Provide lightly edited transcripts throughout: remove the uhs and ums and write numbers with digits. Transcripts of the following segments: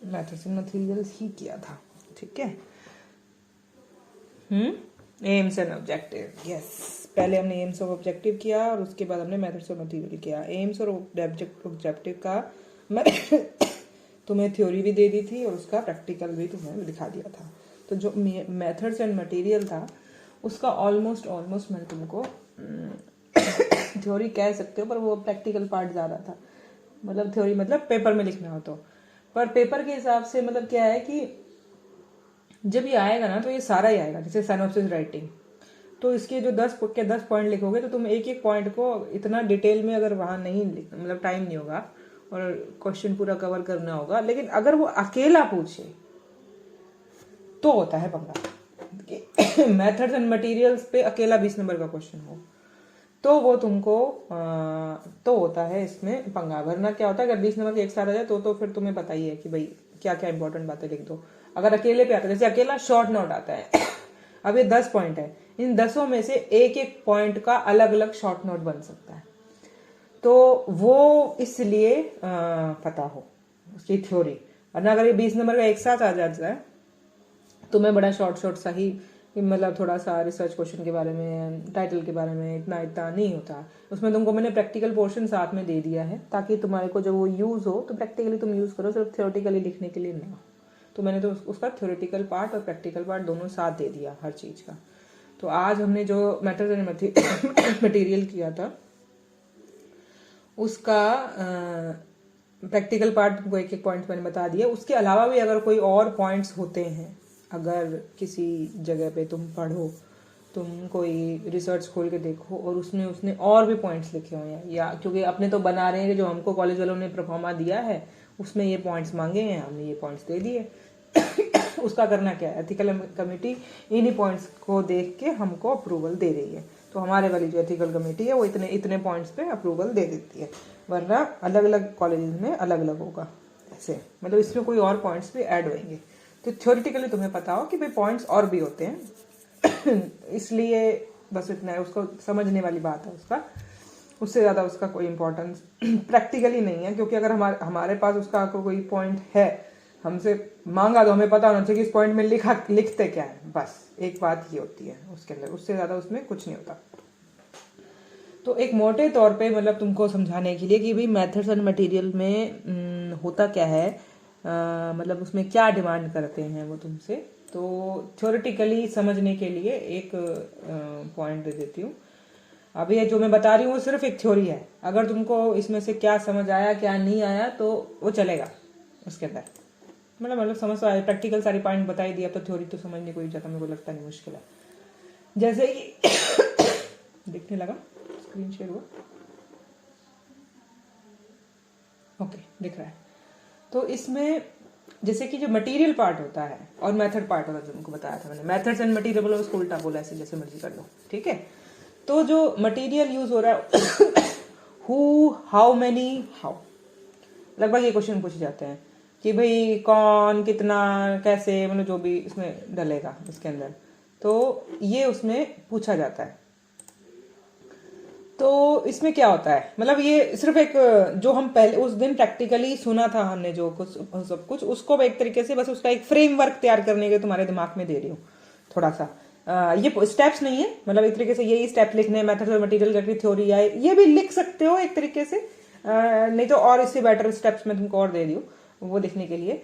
Methods and materials ही किया था, ठीक है। एम्स एंड ऑब्जेक्टिव, यस, पहले हमने एम्स और ऑब्जेक्टिव किया और उसके बाद हमने मेथड्स और मटेरियल किया। एम्स और ऑब्जेक्टिव का मैं तुम्हें थ्योरी भी दे दी थी और उसका प्रैक्टिकल भी तुम्हें दिखा दिया था। तो जो मेथड्स एंड मटेरियल था उसका ऑलमोस्ट मैंने तुमको थ्योरी कह सकते हो, पर वो प्रैक्टिकल पार्ट ज़्यादा था। मतलब थ्योरी मतलब पेपर में लिखना हो तो, पर पेपर के हिसाब से मतलब क्या है कि जब ये आएगा ना तो ये सारा ही आएगा। जैसे सिनॉप्सिस राइटिंग, तो इसके जो 10 पॉइंट लिखोगे तो तुम एक एक पॉइंट को इतना डिटेल में अगर वहाँ नहीं मतलब टाइम नहीं होगा और क्वेश्चन पूरा कवर करना होगा। लेकिन अगर वो अकेला पूछे तो होता है पंगा। मेथड्स एंड मटेरियल्स पे अकेला 20 नंबर का क्वेश्चन हो तो वो तुमको तो होता है इसमें पंगा। वरना क्या होता है अगर 20 नंबर के एक साथ आ जाए तो फिर तुम्हें पता ही है कि भाई क्या क्या इंपॉर्टेंट बातें लिख दो। अगर अकेले पे आता है, जैसे अकेला शॉर्ट नोट आता है अब ये 10 पॉइंट है, इन 10 में से एक एक पॉइंट का अलग अलग शॉर्ट नोट बन सकता है। तो वो इसलिए पता हो उसकी थ्योरी। वरना अगर ये 20 नंबर का एक साथ आ जाता है तो मैं बड़ा शॉर्ट सा ही मतलब थोड़ा सा रिसर्च क्वेश्चन के बारे में, टाइटल के बारे में इतना नहीं होता। उसमें तुमको मैंने प्रैक्टिकल पोर्शन साथ में दे दिया है ताकि तुम्हारे को जब वो यूज़ हो तो प्रैक्टिकली तुम यूज़ करो, सिर्फ थ्योरेटिकली लिखने के लिए ना। तो मैंने तो उसका थ्योरेटिकल पार्ट और प्रैक्टिकल पार्ट दोनों साथ दे दिया हर चीज़ का। तो आज हमने जो मेथड्स एंड मटेरियल किया था उसका प्रैक्टिकल पार्ट तुमको एक एक पॉइंट मैंने बता दिया। उसके अलावा भी अगर कोई और पॉइंट्स होते हैं, अगर किसी जगह पे तुम पढ़ो, तुम कोई रिसर्च खोल के देखो और उसमें उसने और भी पॉइंट्स लिखे हुए हैं, या क्योंकि अपने तो बना रहे हैं कि जो हमको कॉलेज वालों ने परफॉर्मा दिया है उसमें ये पॉइंट्स मांगे हैं, हमने ये पॉइंट्स दे दिए। उसका करना क्या है, एथिकल कमेटी इन्हीं पॉइंट्स को देख के हमको अप्रूवल दे रही है। तो हमारे वाली जो एथिकल कमेटी है वो इतने पॉइंट्स पे अप्रूवल दे देती है। वरना अलग अलग कॉलेज में अलग अलग होगा ऐसे, मतलब इसमें कोई और पॉइंट्स भी ऐड होंगे। तो थ्योरेटिकली तुम्हें पता हो कि भाई पॉइंट्स और भी होते हैं। इसलिए बस इतना है, उसको समझने वाली बात है उसका, उससे ज़्यादा उसका कोई इम्पोर्टेंस प्रैक्टिकली नहीं है। क्योंकि अगर हमारे पास उसका कोई पॉइंट है, हमसे मांगा तो हमें पता होना चाहिए कि इस पॉइंट में लिखते क्या है, बस एक बात ही होती है उसके अंदर, उससे ज़्यादा उसमें कुछ नहीं होता। तो एक मोटे तौर पे मतलब तुमको समझाने के लिए कि भाई मेथड्स एंड मटेरियल में होता क्या है, मतलब उसमें क्या डिमांड करते हैं वो तुमसे, तो थ्योरेटिकली समझने के लिए एक पॉइंट दे देती हूँ। अब ये जो मैं बता रही हूँ वो सिर्फ एक थ्योरी है। अगर तुमको इसमें से क्या समझ आया क्या नहीं आया तो वो चलेगा उसके अंदर, मतलब समझ तो आया। प्रैक्टिकल सारी पॉइंट बताई दिया तो थ्योरी तो समझने कोई ज़्यादा मेरे को लगता नहीं मुश्किल है। जैसे कि दिखने लगा, स्क्रीन शेयर हुआ, ओके दिख रहा है। तो इसमें जैसे कि जो मटेरियल पार्ट होता है और मेथड पार्ट होता है, जो तुमको बताया था मैंने, मेथड्स एंड मटेरियल बोलो, उसको उल्टा बोला, ऐसे जैसे मर्जी कर लो, ठीक है। तो जो मटेरियल यूज हो रहा है हु, हाउ मेनी, हाउ, लगभग ये क्वेश्चन पूछे जाते हैं कि भाई कौन, कितना, कैसे, मतलब जो भी इसमें डलेगा इसके अंदर, तो ये उसमें पूछा जाता है। तो इसमें क्या होता है, मतलब ये सिर्फ एक जो हम पहले उस दिन प्रैक्टिकली सुना था हमने जो कुछ सब कुछ, उसको एक तरीके से बस उसका एक फ्रेमवर्क तैयार करने के तुम्हारे दिमाग में दे रही हूँ थोड़ा सा। ये स्टेप्स नहीं है, मतलब एक तरीके से यही स्टेप लिखने, मेथड और मटेरियल की थ्योरी आए, ये भी लिख सकते हो एक तरीके से, नहीं तो और इससे बेटर स्टेप्स मैं तुमको और दे दी हूँ वो लिखने के लिए।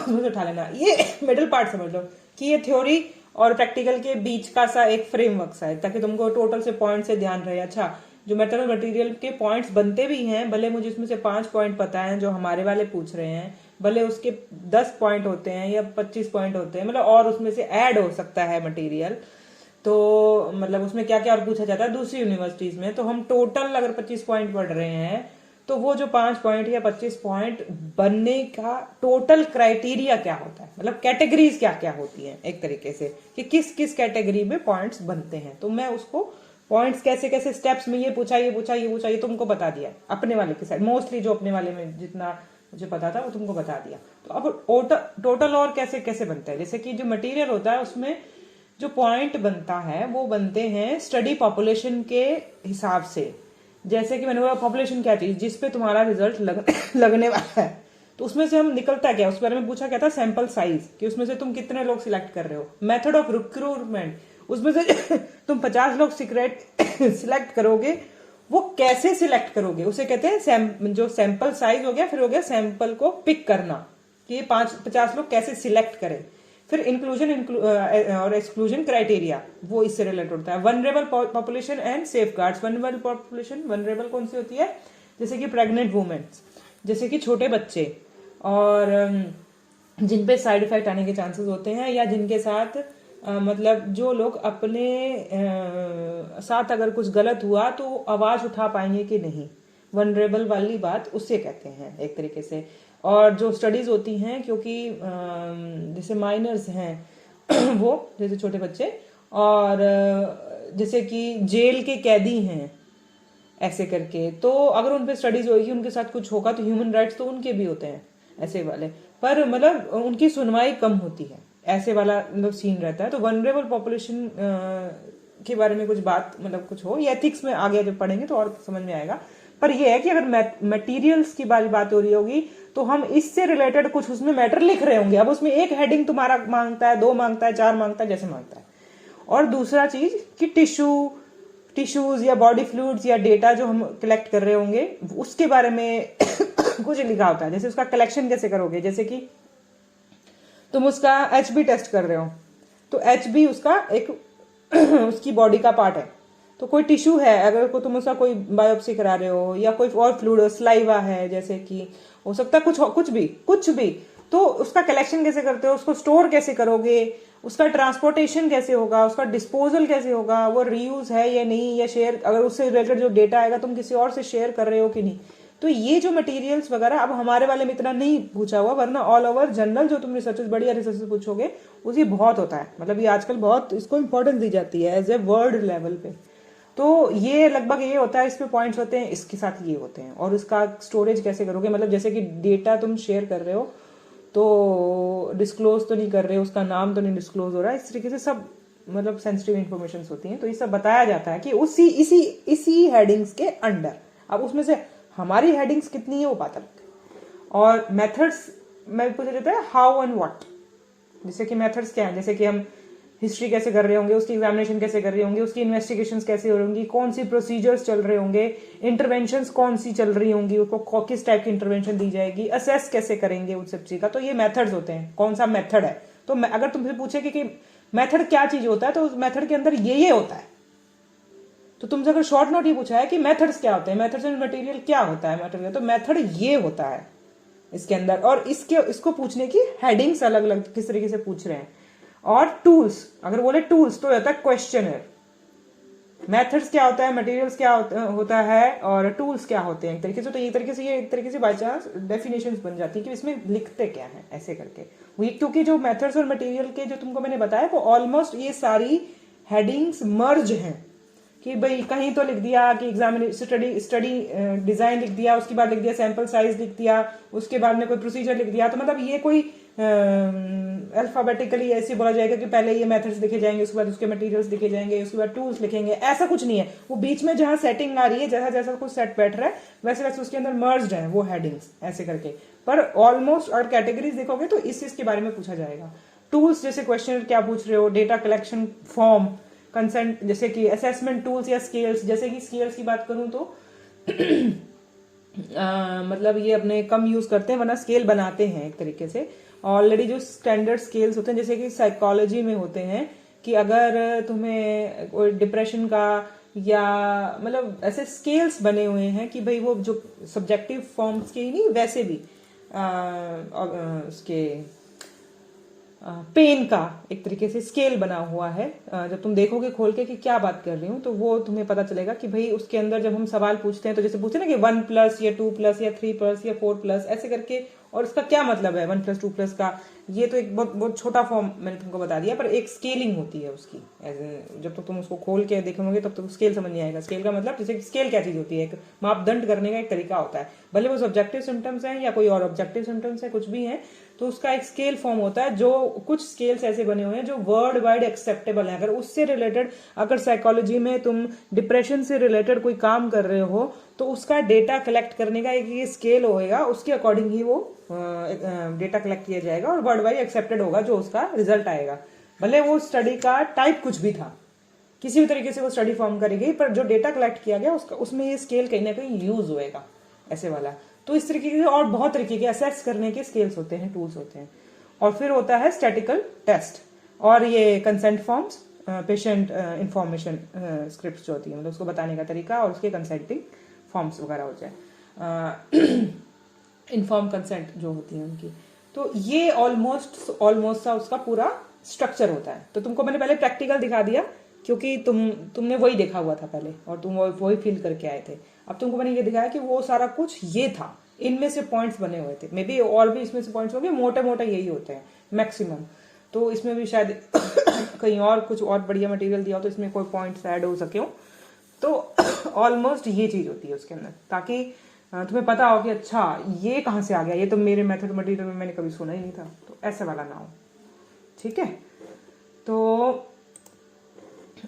मुझे उठा लेना, ये मिडिल पार्ट समझ लो कि ये थ्योरी और प्रैक्टिकल के बीच का सा एक फ्रेमवर्क सा है, ताकि तुमको टोटल से पॉइंट से ध्यान रहे। अच्छा, जो मेथड मटेरियल के पॉइंट्स बनते भी हैं, भले मुझे इसमें से 5 पॉइंट पता है जो हमारे वाले पूछ रहे हैं, भले उसके 10 पॉइंट होते हैं या 25 पॉइंट होते हैं, मतलब और उसमें से ऐड हो सकता है मटेरियल, तो मतलब उसमें क्या क्या और पूछा जाता है दूसरी यूनिवर्सिटीज में। तो हम टोटल अगर 25 पॉइंट पढ़ रहे हैं तो वो जो 5 पॉइंट या 25 पॉइंट बनने का टोटल क्राइटेरिया क्या होता है, मतलब कैटेगरीज क्या क्या होती हैं एक तरीके से, कि किस किस कैटेगरी में पॉइंट्स बनते हैं। तो मैं उसको पॉइंट्स कैसे कैसे स्टेप्स में ये पूछा ये तुमको बता दिया अपने वाले के साइड, मोस्टली जो अपने वाले में जितना मुझे पता था वो तुमको बता दिया। तो अब टोटल और कैसे कैसे बनता है, जैसे कि जो मटेरियल होता है उसमें जो पॉइंट बनता है वो बनते हैं स्टडी पॉपुलेशन के हिसाब से। जैसे कि मैंने बोला पॉपुलेशन क्या चीज, जिस पे तुम्हारा रिजल्ट लगने वाला है, तो उसमें से हम निकलता क्या, उस बारे में पूछा क्या था, सैंपल साइज, कि उसमें से तुम कितने लोग सिलेक्ट कर रहे हो। मेथड ऑफ रिक्रूटमेंट, उसमें से तुम 50 लोग सीक्रेट सिलेक्ट करोगे, वो कैसे सिलेक्ट करोगे, उसे कहते हैं जो सैंपल साइज हो गया, फिर हो गया सैंपल को पिक करना, कि ये 50 लोग कैसे सिलेक्ट करें। फिर इंक्लूजन और एक्सक्लूजन क्राइटेरिया, वो इससे रिलेटेड होता है। Vulnerable population and safeguards. Vulnerable population, vulnerable कौन सी होती है, जैसे कि प्रेग्नेंट वुमेन्स, जैसे कि छोटे बच्चे, और जिन पे साइड इफेक्ट आने के चांसेस होते हैं, या जिनके साथ मतलब जो लोग अपने साथ अगर कुछ गलत हुआ तो आवाज उठा पाएंगे कि नहीं, वनरेबल वाली बात उससे कहते हैं एक तरीके से। और जो स्टडीज होती हैं, क्योंकि जैसे माइनर्स हैं वो जैसे छोटे बच्चे, और जैसे कि जेल के कैदी हैं ऐसे करके, तो अगर उन पे स्टडीज होगी, उनके साथ कुछ होगा, तो ह्यूमन राइट्स तो उनके भी होते हैं ऐसे वाले, पर मतलब उनकी सुनवाई कम होती है, ऐसे वाला मतलब सीन रहता है। तो वनरेबल पॉपुलेशन के बारे में कुछ बात मतलब कुछ हो, या एथिक्स में आगे जब पढ़ेंगे तो और समझ में आएगा। पर यह है कि अगर मटेरियल्स की बात हो रही होगी, तो हम इससे रिलेटेड कुछ उसमें मैटर लिख रहे होंगे। अब उसमें एक हेडिंग तुम्हारा मांगता है, 2 मांगता है, 4 मांगता है, जैसे मांगता है। और दूसरा चीज कि टिश्यूज या बॉडी फ्लूइड्स या डेटा जो हम कलेक्ट कर रहे होंगे, उसके बारे में कुछ लिखा होता है, जैसे उसका कलेक्शन कैसे करोगे। जैसे कि तुम उसका HB टेस्ट कर रहे हो, तो HB उसका एक उसकी बॉडी का पार्ट है। तो कोई टिश्यू है, अगर को तुम उसका कोई बायोप्सी करा रहे हो, या कोई और फ्लूइड, स्लाइवा है, जैसे कि हो सकता है कुछ भी, तो उसका कलेक्शन कैसे करते हो, उसको स्टोर कैसे करोगे, उसका ट्रांसपोर्टेशन कैसे होगा, उसका डिस्पोजल कैसे होगा, वो रीयूज है या नहीं, या शेयर, अगर उससे रिलेटेड जो डेटा आएगा तुम किसी और से शेयर कर रहे हो कि नहीं। तो ये जो मटेरियल्स वगैरह, अब हमारे वाले में इतना नहीं पूछा हुआ, वरना ऑल ओवर जनरल जो तुम रिसर्चेस, बढ़िया रिसर्चेस पूछोगे, उसी बहुत होता है। मतलब ये आजकल बहुत इसको इंपॉर्टेंस दी जाती है एज ए वर्ल्ड लेवल पे। तो ये लगभग ये होता है, इसमें पॉइंट्स होते हैं, इसके साथ ये होते हैं। और उसका स्टोरेज कैसे करोगे, मतलब जैसे कि डेटा तुम शेयर कर रहे हो, तो डिस्क्लोज तो नहीं कर रहे हो, उसका नाम तो नहीं डिस्क्लोज हो रहा है, इस तरीके से सब मतलब सेंसिटिव इन्फॉर्मेशन होती हैं। तो ये सब बताया जाता है कि इसी हेडिंग्स के अंडर। अब उसमें से हमारी हेडिंग्स कितनी है वो पता लगता है। और मेथड्स में पूछा जाता है हाउ एंड व्हाट। जैसे कि मेथड्स क्या है, जैसे कि हम हिस्ट्री कैसे कर रहे होंगे, उसकी एग्जामिनेशन कैसे कर रहे होंगे, उसकी इन्वेस्टिगेशंस कैसे हो रही होंगी, कौन सी प्रोसीजर्स चल रहे होंगे, इंटरवेंशंस कौन सी चल रही होंगी, उसको किस टाइप की इंटरवेंशन दी जाएगी, असेस कैसे करेंगे उस सब चीज का। तो ये मेथड्स होते हैं, कौन सा मेथड है। तो अगर तुमसे पूछे कि मेथड क्या चीज होता है, तो उस मेथड के अंदर ये होता है। तो तुमसे अगर शॉर्ट नोट ही पूछा है कि मेथड्स क्या होते हैं, मेथड्स एंड मटेरियल क्या होता है, मेथड, तो मेथड ये होता है इसके अंदर। और इसको पूछने की हेडिंग्स अलग अलग किस तरीके से पूछ रहे हैं। और टूल्स, अगर बोले टूल्स तो होता है क्वेश्चनर। मेथड्स क्या होता है, मटेरियल्स क्या होता है, और टूल्स क्या होते हैं एक तरीके से। तो ये एक तरीके से बाई चांस डेफिनेशंस बन जाती है कि इसमें लिखते क्या है ऐसे करके। वो क्योंकि जो मेथड्स और मटेरियल के जो तुमको मैंने बताया, वो ऑलमोस्ट ये सारी हेडिंग्स मर्ज हैं। कि भाई कहीं तो लिख दिया कि एग्जामिनेशन स्टडी डिजाइन लिख दिया, उसके बाद लिख दिया सैंपल साइज लिख दिया, उसके बाद में कोई प्रोसीजर लिख दिया। तो मतलब ये कोई अल्फाबेटिकली ऐसे बोला जाएगा कि पहले ये मेथड्स लिखे जाएंगे, उसके बाद उसके मटेरियल्स लिखे जाएंगे, उसके बाद टूल्स लिखेंगे, ऐसा कुछ नहीं है। वो बीच में जहां सेटिंग आ रही है, जैसा जैसा कुछ सेट बैठ रहा है, वैसे वैसे उसके अंदर मर्ज्ड है वो हेडिंग्स ऐसे करके। पर ऑलमोस्ट और कैटेगरीज देखोगे तो इस चीज के बारे में पूछा जाएगा। टूल्स जैसे क्वेश्चन क्या पूछ रहे हो, डेटा कलेक्शन फॉर्म, कंसेंट, जैसे कि असेसमेंट टूल्स या स्केल्स। जैसे कि स्केल्स की बात करूं तो मतलब ये अपने कम यूज करते हैं, वरना स्केल बनाते हैं एक तरीके से। ऑलरेडी जो स्टैंडर्ड स्केल्स होते हैं, जैसे कि साइकोलॉजी में होते हैं, कि अगर तुम्हें कोई डिप्रेशन का या मतलब ऐसे स्केल्स बने हुए हैं कि भाई वो जो सब्जेक्टिव फॉर्म्स के ही नहीं, वैसे भी उसके पेन का एक तरीके से स्केल बना हुआ है। जब तुम देखोगे खोल के कि क्या बात कर रही हूँ, तो वो तुम्हें पता चलेगा कि भाई उसके अंदर जब हम सवाल पूछते हैं, तो जैसे पूछते हैं ना कि 1+ या 2+ या 3+ या 4+ ऐसे करके, और इसका क्या मतलब है 1+, 2+ का। ये तो एक बहुत बहुत छोटा फॉर्म मैंने तुमको बता दिया, पर एक स्केलिंग होती है उसकी। जब तक तुम उसको खोल के देखोगे तब तक स्केल समझ नहीं आएगा। स्केल का मतलब जैसे स्केल क्या चीज होती है, एक मापदंड करने का एक तरीका होता है। भले वो सब्जेक्टिव सिम्टम्स हैं या कोई और ऑब्जेक्टिव सिम्टम्स है, कुछ भी है, तो उसका एक स्केल फॉर्म होता है, जो कुछ स्केल्स ऐसे बने हुए हैं जो वर्ल्ड वाइड एक्सेप्टेबल हैं। अगर उससे रिलेटेड, अगर साइकोलॉजी में तुम डिप्रेशन से रिलेटेड कोई काम कर रहे हो तो उसका डेटा कलेक्ट करने का एक ये स्केल होएगा, उसके अकॉर्डिंग ही वो डेटा कलेक्ट किया जाएगा और वर्ल्ड वाइड एक्सेप्टेड होगा जो उसका रिजल्ट आएगा। भले वो स्टडी का टाइप कुछ भी था, किसी भी तरीके से वो स्टडी फॉर्म करेगी, पर जो डेटा कलेक्ट किया गया उसका उसमें ये स्केल कहीं ना कहीं यूज होएगा, ऐसे वाला। तो इस तरीके के और बहुत तरीके के असेस करने के स्केल्स होते हैं, टूल्स होते हैं। और फिर होता है स्टैटिकल टेस्ट और ये consent forms, patient information script जो होती है, मतलब उसको बताने का तरीका और उसके कंसेंटिंग फॉर्म्स वगैरह हो जाए, इन्फॉर्म कंसेंट जो होती है उनकी। तो ये ऑलमोस्ट सा उसका पूरा स्ट्रक्चर होता है। तो तुमको मैंने पहले प्रैक्टिकल दिखा दिया क्योंकि तुमने वही देखा हुआ था पहले और तुम वही फील करके आए थे। अब तुमको मैंने ये दिखाया कि वो सारा कुछ ये था, इनमें से पॉइंट्स बने हुए थे, मे बी और भी इसमें से पॉइंट्स होंगे, मोटे मोटे यही होते हैं मैक्सिमम। तो इसमें भी शायद कहीं और कुछ और बढ़िया मटेरियल दिया हो तो इसमें कोई पॉइंट्स ऐड हो सके हो। तो ऑलमोस्ट ये चीज होती है उसके अंदर, ताकि तुम्हें पता हो कि अच्छा ये कहाँ से आ गया, ये तो मेरे मेथड मटेरियल में मैंने कभी सुना ही नहीं था, तो ऐसे वाला ना हो। ठीक है, तो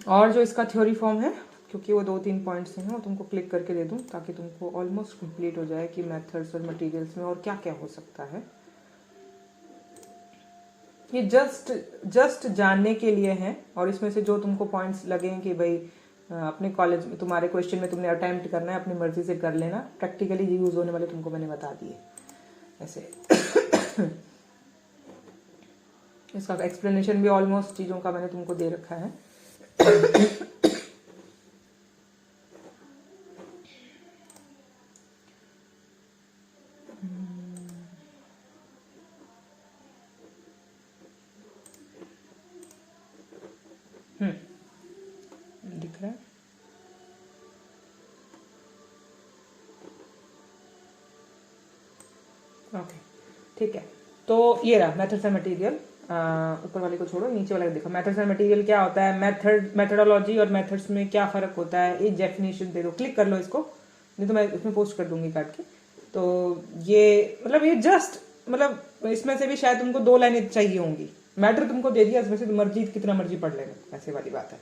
और जो इसका थ्योरी फॉर्म है, क्योंकि वो 2-3 पॉइंट्स हैं, वो तुमको क्लिक करके दे दूं ताकि तुमको ऑलमोस्ट कंप्लीट हो जाए कि मेथड्स और मटेरियल्स में और क्या क्या हो सकता है। ये जस्ट जानने के लिए है, और इसमें से जो तुमको पॉइंट्स लगे कि भाई अपने कॉलेज में तुम्हारे क्वेश्चन में तुमने अटेम्प्ट करना है, अपनी मर्जी से कर लेना, प्रैक्टिकली यूज होने वाले तुमको मैंने बता दिए ऐसे। इसका एक्सप्लेनेशन भी ऑलमोस्ट चीजों का मैंने तुमको दे रखा है। दिख रहा है? ओके, ठीक है। तो ये रहा मेथड्स एंड मटेरियल। ऊपर वाले को छोड़ो, नीचे वाले को देखो। मेथड्स एंड मटेरियल क्या होता है, मेथडोलॉजी और मेथड्स में क्या फर्क होता है, एक डेफिनेशन दे दो, क्लिक कर लो इसको, नहीं तो मैं इसमें पोस्ट कर दूंगी काट के। तो ये मतलब ये जस्ट मतलब इसमें से भी शायद तुमको 2 लाइनें चाहिए होंगी, मैटर तुमको दे दिया, इसमें से मर्जी कितना मर्जी पढ़ लेना, ऐसे वाली बात है।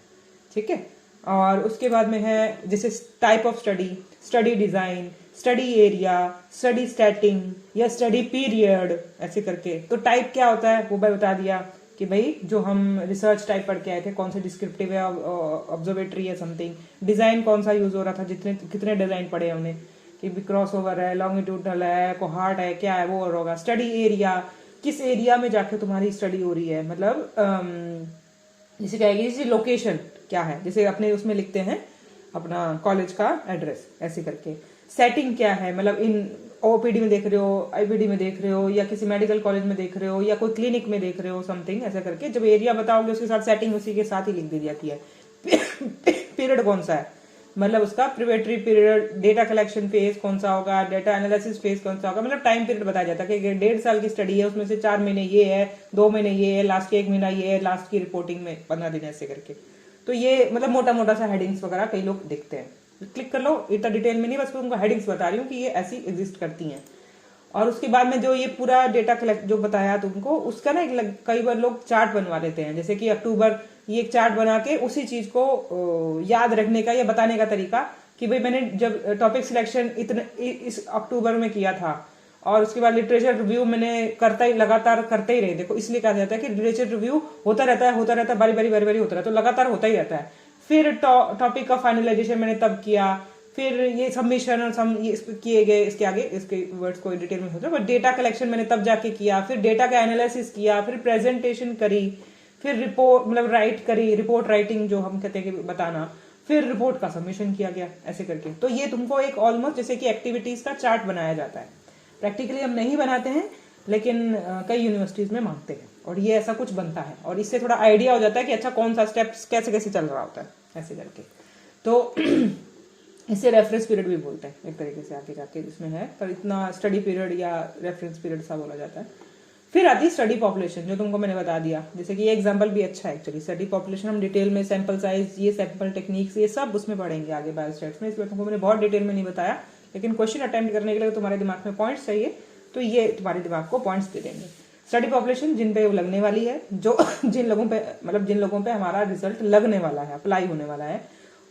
ठीक है, और उसके बाद में है जैसे type of study, study design, study area, study stating या स्टडी पीरियड, ऐसे करके। तो टाइप क्या होता है वो भाई बता दिया कि भाई जो हम रिसर्च टाइप पढ़ के आए थे, कौन सा डिस्क्रिप्टिव है, ऑब्जर्वेटरी है समथिंग। डिजाइन कौन सा यूज हो रहा था, कितने डिजाइन पढ़े हमने, कि क्रॉस ओवर है, लॉन्गिट्यूडनल है, कोहार्ट है, क्या है वो होगा। स्टडी एरिया, किस एरिया में जाके तुम्हारी स्टडी हो रही है, मतलब जैसे कहेगी जैसे लोकेशन क्या है, जैसे अपने उसमें लिखते हैं अपना कॉलेज का एड्रेस, ऐसे करके। सेटिंग क्या है, मतलब इन ओपीडी में देख रहे हो, आईपीडी में देख रहे हो, या किसी मेडिकल कॉलेज में देख रहे हो, या कोई क्लिनिक में देख रहे हो समथिंग, ऐसा करके जब एरिया बताओगे उसके साथ सेटिंग उसी के साथ ही लिख दी जाती है। पीरियड कौन सा है, मतलब उसका preparatory period, data collection phase कौन सा होगा, डेटा एनालिसिस फेज कौन सा होगा, मतलब टाइम पीरियड बताया जाता है कि 1.5 साल की स्टडी है, उसमें से 4 महीने ये है, 2 महीने ये है, लास्ट के 1 महीना ये है, लास्ट की रिपोर्टिंग में 15 दिन, ऐसे करके। तो ये मतलब मोटा मोटा सा हेडिंग्स वगैरह कई लोग देखते हैं, क्लिक कर लो, इतना डिटेल में नहीं, बस तुमको हेडिंग्स बता रही हूँ कि ये ऐसी एग्जिस्ट करती हैं। और उसके बाद में जो ये पूरा डेटा कलेक्ट जो बताया तुमको, उसका ना कई बार लोग चार्ट बनवा लेते हैं, जैसे कि अक्टूबर, ये एक चार्ट बना के उसी चीज को याद रखने का या बताने का तरीका कि भाई मैंने जब टॉपिक सिलेक्शन इतने इस अक्टूबर में किया था, और उसके बाद लिटरेचर रिव्यू मैंने लगातार करते ही रहे। देखो इसलिए कहा जाता है कि लिटरेचर रिव्यू होता रहता है, बारी बारी होता रहता है, तो लगातार होता ही रहता है। फिर टॉपिक का फाइनलाइजेशन मैंने तब किया, फिर ये सबमिशन और ये किए गए, इसके आगे इसके वर्ड्स को डिटेल में होता है, बट डेटा कलेक्शन मैंने तब जाके किया, फिर डेटा का एनालिसिस किया, फिर प्रेजेंटेशन करी, फिर रिपोर्ट मतलब राइट करी, रिपोर्ट राइटिंग जो हम कहते हैं कि बताना, फिर रिपोर्ट का सबमिशन किया गया, ऐसे करके। तो ये तुमको एक ऑलमोस्ट जैसे कि एक्टिविटीज का चार्ट बनाया जाता है। प्रैक्टिकली हम नहीं बनाते हैं, लेकिन कई यूनिवर्सिटीज में मांगते हैं, और ये ऐसा कुछ बनता है, और इससे थोड़ा आइडिया हो जाता है कि अच्छा कौन सा स्टेप्स कैसे कैसे चल रहा होता है, ऐसे करके। तो इसे रेफरेंस पीरियड भी बोलते हैं एक तरीके से आगे जाके, जिसमें है पर इतना स्टडी पीरियड या रेफरेंस पीरियड सा बोला जाता है। फिर आती है स्टडी पॉपुलेशन, जो तुमको मैंने बता दिया, जैसे कि ये एग्जांपल भी अच्छा है एक्चुअली। स्टडी पॉपुलेशन हम डिटेल में सैंपल साइज, ये सैंपल टेक्निक्स, ये सब उसमें पढ़ेंगे आगे बायोस्टैट्स में, इसलिए तुमको मैंने बहुत डिटेल में नहीं बताया, लेकिन क्वेश्चन अटेम्प्ट करने के लिए तुम्हारे दिमाग में पॉइंट्स चाहिए, तो ये तुम्हारे दिमाग को पॉइंट्स दे देंगे। स्टडी पॉपुलेशन जिन पे लगने वाली है, जो जिन लोगों पे हमारा रिजल्ट लगने वाला है, अप्लाई होने वाला है,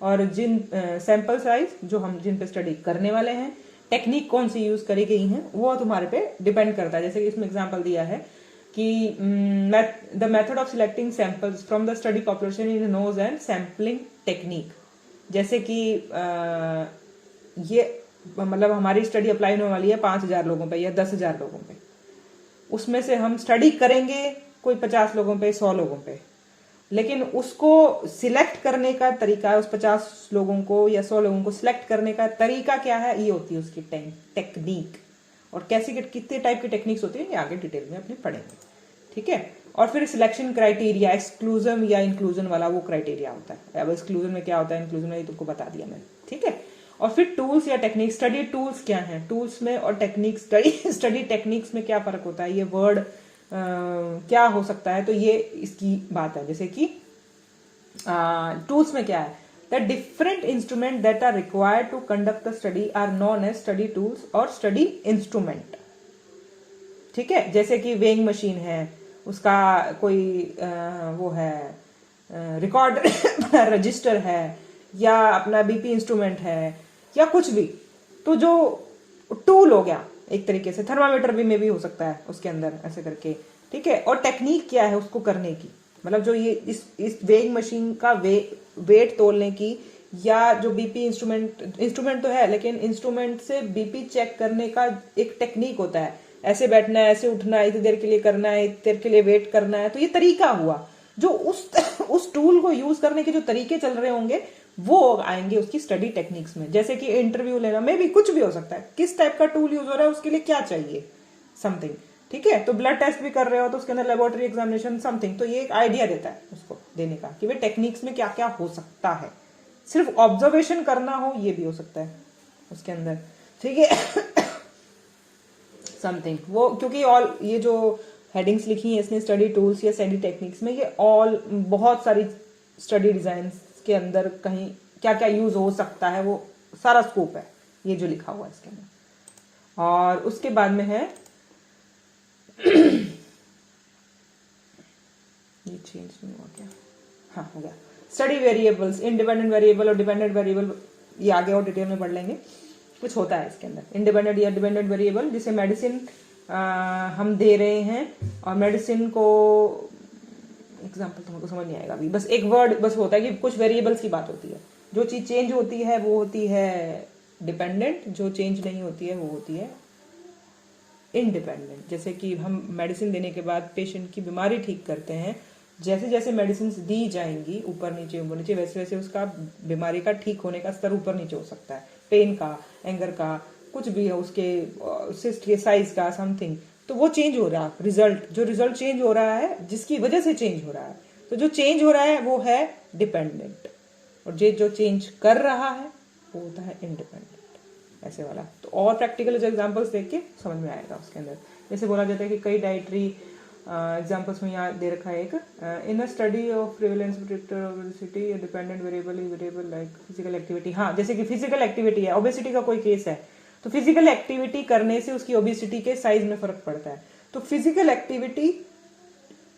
और जिन सैंपल साइज जो हम जिन पे स्टडी करने वाले हैं, टेक्निक कौन सी यूज करी गई है, वो तुम्हारे पे डिपेंड करता है। जैसे कि इसमें एग्जांपल दिया है कि the method of selecting samples from the study population is known as sampling technique. जैसे कि ये हमारी स्टडी अप्लाई होने वाली है 5,000 लोगों पे या 10,000 लोगों पे, उसमें से हम स्टडी करेंगे कोई 50 लोगों पे, 100 लोगों पे, लेकिन उसको सिलेक्ट करने का तरीका, उस 50 लोगों को या 100 लोगों को सिलेक्ट करने का तरीका क्या है, ये होती है उसकी टेक्निक। और कैसी कितने टाइप की टेक्निक्स होती है ये आगे डिटेल में अपने पढ़ेंगे, ठीक है। और फिर सिलेक्शन क्राइटेरिया, एक्सक्लूजन या इंक्लूजन वाला वो क्राइटेरिया होता है। अब एक्सक्लूजन में क्या होता है, इंक्लूजन में तुमको बता दिया मैंने, ठीक है। और फिर टूल्स या टेक्निक्स, स्टडी टूल्स क्या हैं, टूल्स में और टेक्निक्स, स्टडी टेक्निक्स में क्या फर्क होता है, ये वर्ड क्या हो सकता है, तो ये इसकी बात है। जैसे कि टूल्स में क्या है, the different instrument that are required to conduct the study are known as study tools और स्टडी इंस्ट्रूमेंट, ठीक है। जैसे कि वेइंग मशीन है, उसका कोई वो है रिकॉर्ड रजिस्टर है, या अपना बीपी इंस्ट्रूमेंट है, या कुछ भी, तो जो टूल हो गया एक तरीके से, थर्मामीटर भी हो सकता है उसके अंदर ऐसे करके, ठीक है। और टेक्निक क्या है उसको करने की, जो ये इस वेइंग मशीन का वेट तोलने की, या जो बीपी इंस्ट्रूमेंट तो है, लेकिन इंस्ट्रूमेंट से बीपी चेक करने का एक टेक्निक होता है, ऐसे बैठना है, ऐसे उठना है, इतनी देर के लिए करना है, इतनी देर के लिए वेट करना है, तो ये तरीका हुआ। जो उस टूल को यूज करने के जो तरीके चल रहे होंगे वो आएंगे उसकी स्टडी टेक्निक्स में। जैसे कि इंटरव्यू लेना में भी कुछ भी हो सकता है, किस टाइप का टूल यूज हो रहा है, उसके लिए क्या चाहिए, समथिंग, ठीक है। तो ब्लड टेस्ट भी कर रहे हो तो उसके अंदर लेबोरेटरी एग्जामिनेशन समथिंग, तो ये एक आइडिया देता है उसको देने का कि भाई टेक्निक्स में क्या क्या हो सकता है। सिर्फ ऑब्जर्वेशन करना हो ये भी हो सकता है उसके अंदर, ठीक है। समथिंग वो, क्योंकि ऑल ये जो हेडिंग्स लिखी है इसने स्टडी टूल्स या स्टडी टेक्निक्स में, ये ऑल बहुत सारी स्टडी डिजाइन के अंदर कहीं क्या क्या यूज हो सकता है, वो सारा स्कोप है ये जो लिखा हुआ है इसके अंदर। और उसके बाद में है ये चेंज नहीं हुआ क्या, हाँ हो गया, स्टडी वेरिएबल्स, इंडिपेंडेंट वेरिएबल और डिपेंडेंट वेरिएबल, ये आगे और डिटेल में पढ़ लेंगे। कुछ होता है इसके अंदर इंडिपेंडेंट या डिपेंडेंट वेरिएबल, जिसे मेडिसिन हम दे रहे हैं, और मेडिसिन को एग्जाम्पल तुमको समझ नहीं आएगा अभी, बस एक वर्ड बस होता है कि कुछ वेरिएबल्स की बात होती है, जो चीज चेंज होती है वो होती है डिपेंडेंट, जो चेंज नहीं होती है वो होती है इंडिपेंडेंट। जैसे कि हम मेडिसिन देने के बाद पेशेंट की बीमारी ठीक करते हैं, जैसे जैसे मेडिसिन दी जाएंगी ऊपर नीचे वैसे वैसे उसका बीमारी का ठीक होने का स्तर ऊपर नीचे हो सकता है, पेन का, एंगर का, कुछ भी है, उसके सिस्ट के साइज का, समथिंग, तो वो चेंज हो रहा है। रिजल्ट चेंज हो रहा है, जिसकी वजह से चेंज हो रहा है, तो जो चेंज हो रहा है वो है डिपेंडेंट, और जो चेंज कर रहा है वो होता है इंडिपेंडेंट, ऐसे वाला। तो और प्रैक्टिकल एग्जांपल्स देख के समझ में आएगा उसके अंदर। जैसे बोला जाता है कि कई डाइटरी एग्जांपल्स में यहाँ दे रखा है एक, in a study of prevalence predictor obesity dependent variable like physical activity. हाँ, जैसे कि फिजिकल एक्टिविटी है, ओबेसिटी का कोई केस है, तो फिजिकल एक्टिविटी करने से उसकी ओबेसिटी के साइज में फर्क पड़ता है, तो फिजिकल एक्टिविटी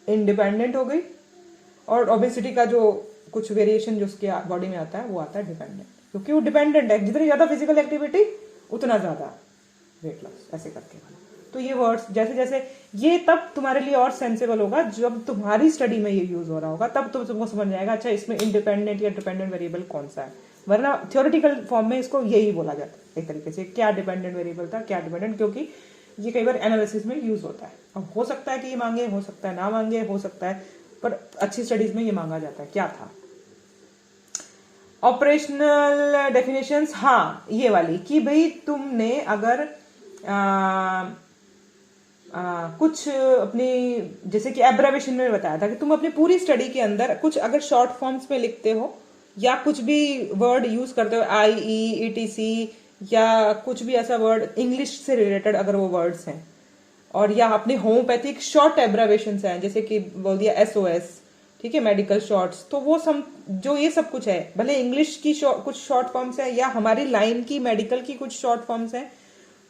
इंडिपेंडेंट हो गई, और ओबेसिटी का जो कुछ वेरिएशन जो उसके बॉडी में आता है वो आता है डिपेंडेंट, क्योंकि वो डिपेंडेंट है, जितनी ज्यादा फिजिकल एक्टिविटी उतना ज्यादा वेट लॉस, ऐसे करके वाला। तो ये वर्ड्स जैसे जैसे ये तब तुम्हारे लिए और सेंसेबल होगा जब तुम्हारी स्टडी में ये यूज हो रहा होगा, तब तुमको समझ में आएगा अच्छा इसमें इंडिपेंडेंट या डिपेंडेंट वेरिएबल कौन सा है। वरना थ्योरेटिकल फॉर्म में इसको यही बोला जाता है एक तरीके से, क्या डिपेंडेंट वेरिएबल था, क्या डिपेंडेंट, क्योंकि ये कई बार एनालिसिस में यूज होता है। अब हो सकता है कि ये मांगे, हो सकता है ना मांगे, हो सकता है, पर अच्छी स्टडीज में ये मांगा जाता है। क्या था ऑपरेशनल डेफिनेशंस, हाँ ये वाली कि भाई तुमने अगर कुछ अपनी, जैसे कि एब्रेविएशन में बताया था कि तुम अपनी पूरी स्टडी के अंदर कुछ अगर शॉर्ट फॉर्म्स में लिखते हो या कुछ भी वर्ड यूज करते हो, IE, ETC या कुछ भी ऐसा वर्ड इंग्लिश से रिलेटेड अगर वो वर्ड्स हैं, और या अपने होम्योपैथिक शॉर्ट एब्रेविएशंस हैं, जैसे कि बोल दिया SOS, ठीक है, मेडिकल शॉर्ट्स, तो वो सब जो ये सब कुछ है, भले इंग्लिश की कुछ शॉर्ट फॉर्म्स है या हमारी लाइन की मेडिकल की कुछ शॉर्ट फॉर्म्स हैं,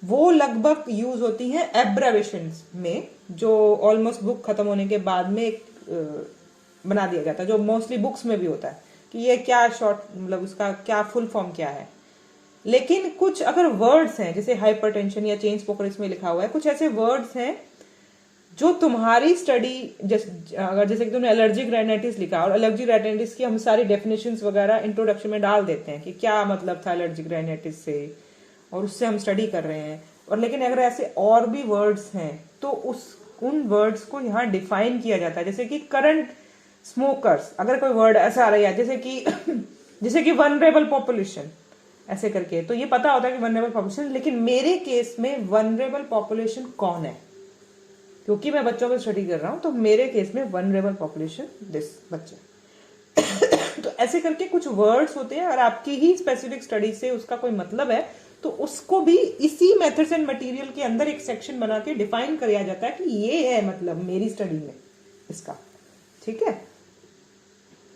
वो लगभग यूज होती हैं एब्रेविएशंस में, जो ऑलमोस्ट बुक खत्म होने के बाद में एक बना दिया जाता है, जो मोस्टली बुक्स में भी होता है कि ये क्या शॉर्ट, मतलब उसका क्या फुल फॉर्म क्या है। लेकिन कुछ अगर वर्ड्स हैं, जैसे हाइपरटेंशन या चेन स्मोकर इसमें लिखा हुआ है, कुछ ऐसे वर्ड्स हैं जो तुम्हारी स्टडी, अगर जैसे कि तुमने एलर्जिक राइनाइटिस लिखा, और एलर्जिक राइनाइटिस की हम सारी डेफिनेशंस वगैरह इंट्रोडक्शन में डाल देते हैं कि क्या मतलब था एलर्जिक राइनाइटिस से, और उससे हम स्टडी कर रहे हैं। और लेकिन अगर ऐसे और भी वर्ड्स हैं तो उन वर्ड्स को यहाँ डिफाइन किया जाता है। जैसे कि करंट स्मोकर्स, अगर कोई वर्ड ऐसा आ रहा है जैसे कि जैसे कि वनरेबल पॉपुलेशन ऐसे करके, तो ये पता होता है कि वनरेबल पॉपुलेशन, लेकिन मेरे केस में वनरेबल पॉपुलेशन कौन है, क्योंकि मैं बच्चों को स्टडी कर रहा हूं, तो मेरे केस में वनरेबल पॉपुलेशन दिस बच्चे। तो ऐसे करके कुछ वर्ड्स होते हैं, अगर आपकी ही स्पेसिफिक स्टडी से उसका कोई मतलब है तो उसको भी इसी मेथड्स एंड मटेरियल के अंदर एक सेक्शन बना के डिफाइन किया जाता है कि ये है मतलब मेरी स्टडी में इसका। ठीक है।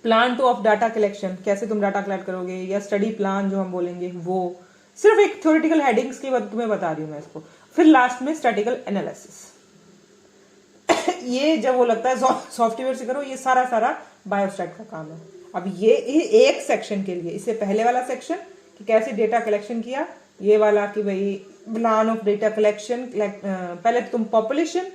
Plan two of data collection, कैसे तुम डाटा कलेक्ट करोगे, या स्टडी प्लान जो हम बोलेंगे, वो सिर्फ एक थ्योरेटिकल हेडिंग्स की तुम्हें बता रही हूं मैं इसको। फिर लास्ट में स्टैटिकल एनालिसिस। ये जब वो लगता है सॉफ्टवेयर से करो, ये सारा बायोस्टैट का काम है। अब ये एक सेक्शन के लिए, इससे पहले वाला सेक्शन कि कैसे डेटा कलेक्शन किया, ये वाला कि भाई प्लान ऑफ डेटा कलेक्शन, पहले तुम पॉपुलेशन,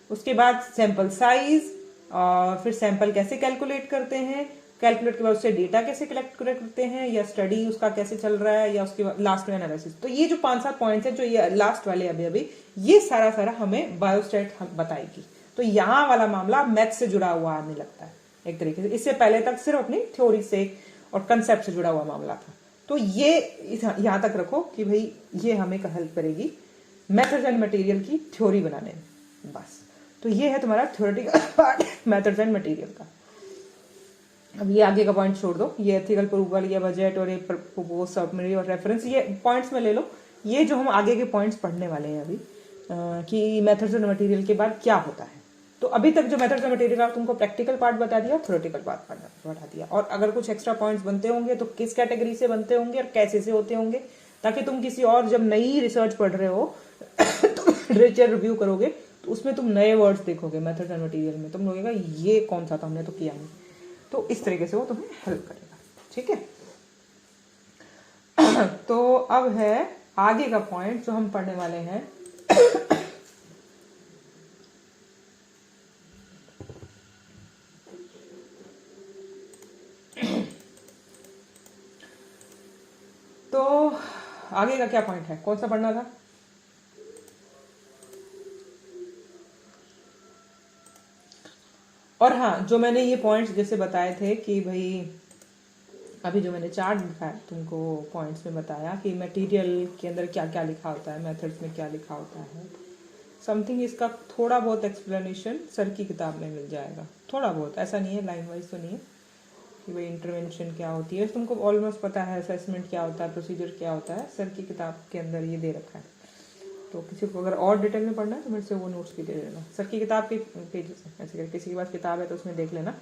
उसके बाद सैंपल साइज, और फिर सैंपल कैसे कैलकुलेट करते हैं, कैलकुलेट के बाद उससे डेटा कैसे कलेक्ट करते हैं, या स्टडी उसका कैसे चल रहा है, या उसके बाद लास्ट में एनालिसिस। तो ये जो 5-7 पॉइंट्स हैं जो ये लास्ट वाले अभी ये सारा हमें बायोस्टैट बताएगी। तो यहाँ वाला मामला मैथ से जुड़ा हुआ आने लगता है एक तरीके से। इससे पहले तक सिर्फ अपनी थ्योरी से और कंसेप्ट से जुड़ा हुआ मामला था। तो ये यहाँ तक रखो कि भाई ये हमें हेल्प करेगी मेथड्स एंड मटेरियल की थ्योरी बनाने में, बस। तो ये है तुम्हारा theoretical part methods and material का। अब ये आगे का पॉइंट छोड़ दो, ये एथिकल प्रूवल, ये बजट, और ये प्रपोज सबमरी और रेफरेंस, ये पॉइंट्स में ले लो। ये जो हम आगे के पॉइंट्स पढ़ने वाले हैं अभी कि मेथड्स एंड मटेरियल के बाद क्या होता है। तो अभी तक जो मेथड्स एंड मटेरियल का तुमको प्रैक्टिकल पार्ट बता दिया, थ्योरेटिकल पार्ट बता दिया, और अगर कुछ एक्स्ट्रा पॉइंट्स बनते होंगे तो किस कैटेगरी से बनते होंगे और कैसे से होते होंगे, ताकि तुम किसी और जब नई रिसर्च पढ़ रहे हो तो लिटरेचर रिव्यू करोगे तो उसमें तुम नए वर्ड्स देखोगे मेथड्स एंड मटेरियल में, तुम लगेगा ये कौन सा था, हमने तो किया नहीं। तो इस तरीके से वो तुम्हें हेल्प करेगा। ठीक है। तो अब है आगे का पॉइंट जो हम पढ़ने वाले हैं। तो आगे का क्या पॉइंट है, कौन सा पढ़ना था? और हाँ, जो मैंने ये पॉइंट्स जैसे बताए थे कि भाई अभी जो मैंने चार्ट दिखाया तुमको, पॉइंट्स में बताया कि मटेरियल के अंदर क्या क्या लिखा होता है, मेथड्स में क्या लिखा होता है, समथिंग, इसका थोड़ा बहुत एक्सप्लेनेशन सर की किताब में मिल जाएगा। थोड़ा बहुत, ऐसा नहीं है, लाइन वाइज तो नहीं है कि भाई इंटरवेंशन क्या होती है, तुमको ऑलमोस्ट पता है, असेसमेंट क्या होता है, प्रोसीजर क्या होता है, सर की किताब के अंदर ये दे रखा है। तो किसी को अगर और डिटेल में पढ़ना है तो मेरे से वो नोट्स भी दे देना, सर की किताब के पेजेस हैं, ऐसे किसी के पास किताब है तो उसमें देख लेना।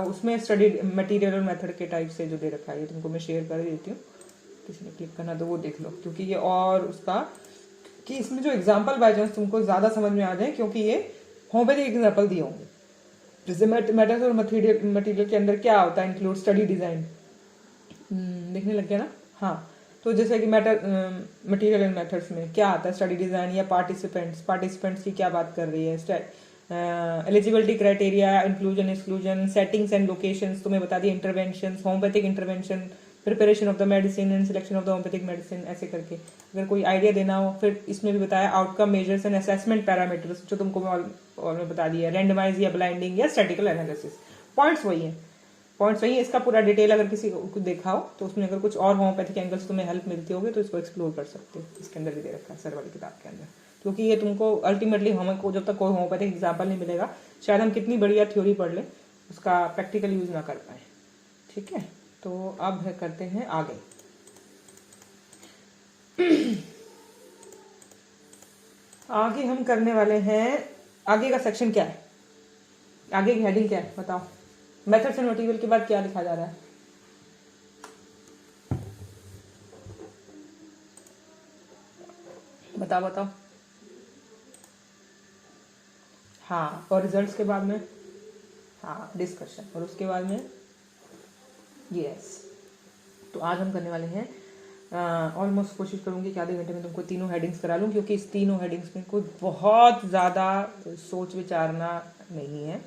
उसमें स्टडी मटेरियल और मेथड के टाइप से जो दे रखा है, ये तुमको मैं शेयर कर देती हूँ, किसी ने क्लिक करना तो वो देख लो, क्योंकि ये और उसका कि इसमें जो एग्जाम्पल बाय चांस तुमको ज़्यादा समझ में आ जाए, क्योंकि ये होम्योपैथिक एग्जाम्पल दिए होंगे। जैसे मेथड्स और मटेरियल के अंदर क्या होता है, इंक्लूड स्टडी डिज़ाइन, देखने लग गया ना। हाँ, तो जैसे कि मटेरियल एंड मेथड्स में क्या आता है, स्टडी डिज़ाइन या पार्टिसिपेंट्स की क्या बात कर रही है, eligibility criteria, inclusion exclusion, settings and locations तुम्हें बता दिए, intervention, homeopathic intervention, preparation of the medicine and selection of the homeopathic medicine, ऐसे करके अगर कोई आइडिया देना हो। फिर इसमें भी बताया outcome measures and assessment parameters, जो तुमको मैं बता दिया, रैंडमाइज या ब्लाइंडिंग या स्टैटिकल एनालिसिस। पॉइंट्स वही है, इसका पूरा डिटेल अगर किसी को देखा हो तो उसमें अगर कुछ और होम्योपैथिक एंगल्स तुम्हें हेल्प मिलती होगी तो इसको एक्सप्लोर कर सकते हो, इसके अंदर भी दे रखा है सर वाली किताब के अंदर। क्योंकि ये तुमको अल्टीमेटली हमको जब तक कोई होम्योपैथिक एग्जाम्पल नहीं मिलेगा, शायद हम कितनी बढ़िया थ्योरी पढ़ लें उसका प्रैक्टिकल यूज ना कर पाए। ठीक है, तो अब करते हैं आगे। आगे हम करने वाले हैं, आगे का सेक्शन क्या है, आगे की हेडिंग क्या है बताओ। मेथड्स एंड मटेरियल के बाद क्या लिखा जा रहा है? बताओ बताओ। हाँ, और रिजल्ट्स के बाद में, हाँ डिस्कशन, और उसके बाद में यस। तो आज हम करने वाले हैं, ऑलमोस्ट कोशिश करूंगी कि आधे घंटे में तुमको तीनों हेडिंग्स करा लूँ, क्योंकि इस तीनों हेडिंग्स में कोई बहुत ज़्यादा सोच विचारना नहीं है।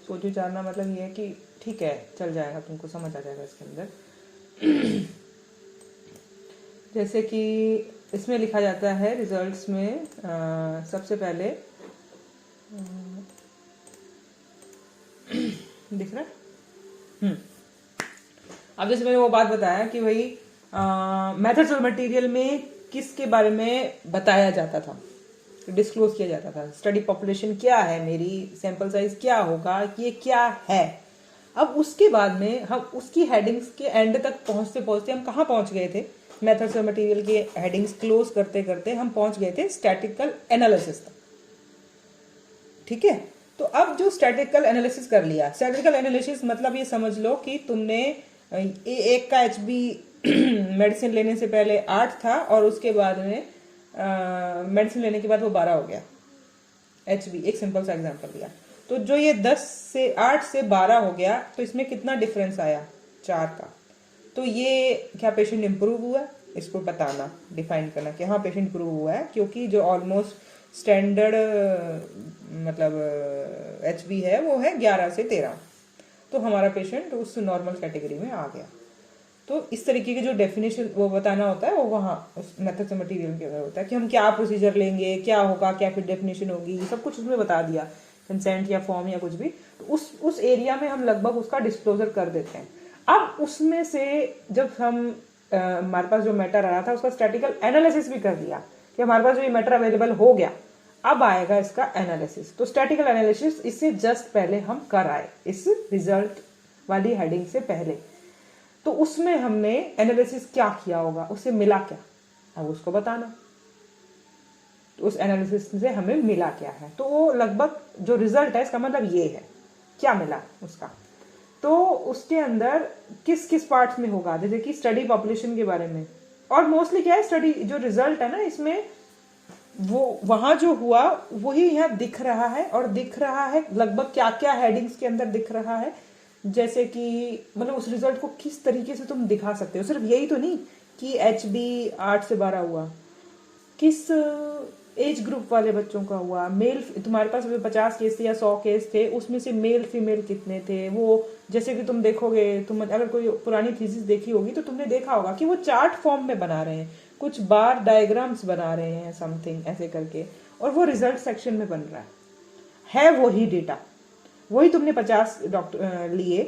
सोच विचारना मतलब ये है कि ठीक है चल जाएगा, तुमको समझ आ जाएगा इसके अंदर। जैसे कि इसमें लिखा जाता है रिजल्ट्स में, सबसे पहले दिख रहा है। अब जैसे मैंने वो बात बताया कि भाई मेथड्स ऑफ मटेरियल में किसके बारे में बताया जाता था, डिस्क्लोज किया जाता था, स्टडी पॉपुलेशन क्या है, मेरी सैंपल साइज क्या होगा, ये क्या है। अब उसके बाद में हम उसकी हेडिंग्स के एंड तक पहुंचते पहुंचते हम कहाँ पहुंच गए थे, मेथड्स ऑफ मटेरियल के हेडिंग्स क्लोज करते करते हम पहुंच गए थे स्टैटिकल एनालिसिस तक। ठीक है, तो अब जो स्टैटिकल एनालिसिस कर लिया, स्टैटिकल एनालिसिस मतलब ये समझ लो कि तुमने एक का HB मेडिसिन लेने से पहले 8 था और उसके बाद में मेडिसिन लेने के बाद वो 12 हो गया HB, एक सिंपल सा एग्जांपल दिया। तो जो ये 8 से 12 हो गया, तो इसमें कितना डिफरेंस आया, 4 का। तो ये क्या पेशेंट इंप्रूव हुआ, इसको बताना, डिफाइन करना कि हाँ पेशेंट इंप्रूव हुआ है, क्योंकि जो ऑलमोस्ट स्टैंडर्ड मतलब HB है वो है 11 से 13, तो हमारा पेशेंट उस नॉर्मल कैटेगरी में आ गया। तो इस तरीके की जो डेफिनेशन वो बताना होता है, वो वहाँ उस मेथड्स ऑफ मटेरियल के अंदर होता है कि हम क्या प्रोसीजर लेंगे, क्या होगा, क्या फिर डेफिनेशन होगी, सब कुछ उसमें बता दिया, कंसेंट या फॉर्म या कुछ भी। तो उस एरिया में हम लगभग उसका डिस्क्लोजर कर देते हैं। अब उसमें से जब हम हमारे पास जो मैटर आ रहा था उसका स्टैटिकल एनालिसिस भी कर दिया कि हमारे पास जो ये मैटर अवेलेबल हो गया, अब आएगा इसका एनालिसिस। तो स्टैटिकल एनालिसिस इससे जस्ट पहले हम कर आए, इस रिजल्ट वाली हेडिंग से पहले। तो उसमें हमने एनालिसिस क्या किया होगा, उससे मिला क्या, अब उसको बताना। तो उस एनालिसिस से हमें मिला क्या है, तो वो लगभग जो रिजल्ट है इसका मतलब ये है क्या मिला उसका। तो उसके अंदर किस किस पार्ट्स में होगा, जैसे कि स्टडी पॉपुलेशन के बारे में, और मोस्टली क्या है, स्टडी जो रिजल्ट है ना इसमें वो वहां जो हुआ वही यहाँ दिख रहा है, और दिख रहा है लगभग क्या क्या हेडिंग्स के अंदर दिख रहा है। जैसे कि मतलब उस रिजल्ट को किस तरीके से तुम दिखा सकते हो, सिर्फ यही तो नहीं कि HB 8 से 12 हुआ, किस एज ग्रुप वाले बच्चों का हुआ, मेल, तुम्हारे पास 50 केस थे या 100 केस थे, उसमें से मेल फीमेल कितने थे। वो जैसे कि तुम देखोगे, तुम अगर कोई पुरानी थीसिस देखी होगी तो तुमने देखा होगा कि वो चार्ट फॉर्म में बना रहे हैं, कुछ बार डायग्राम्स बना रहे हैं समथिंग ऐसे करके, और वो रिजल्ट सेक्शन में बन रहा है वही डेटा, वही तुमने 50 डॉक्टर लिए,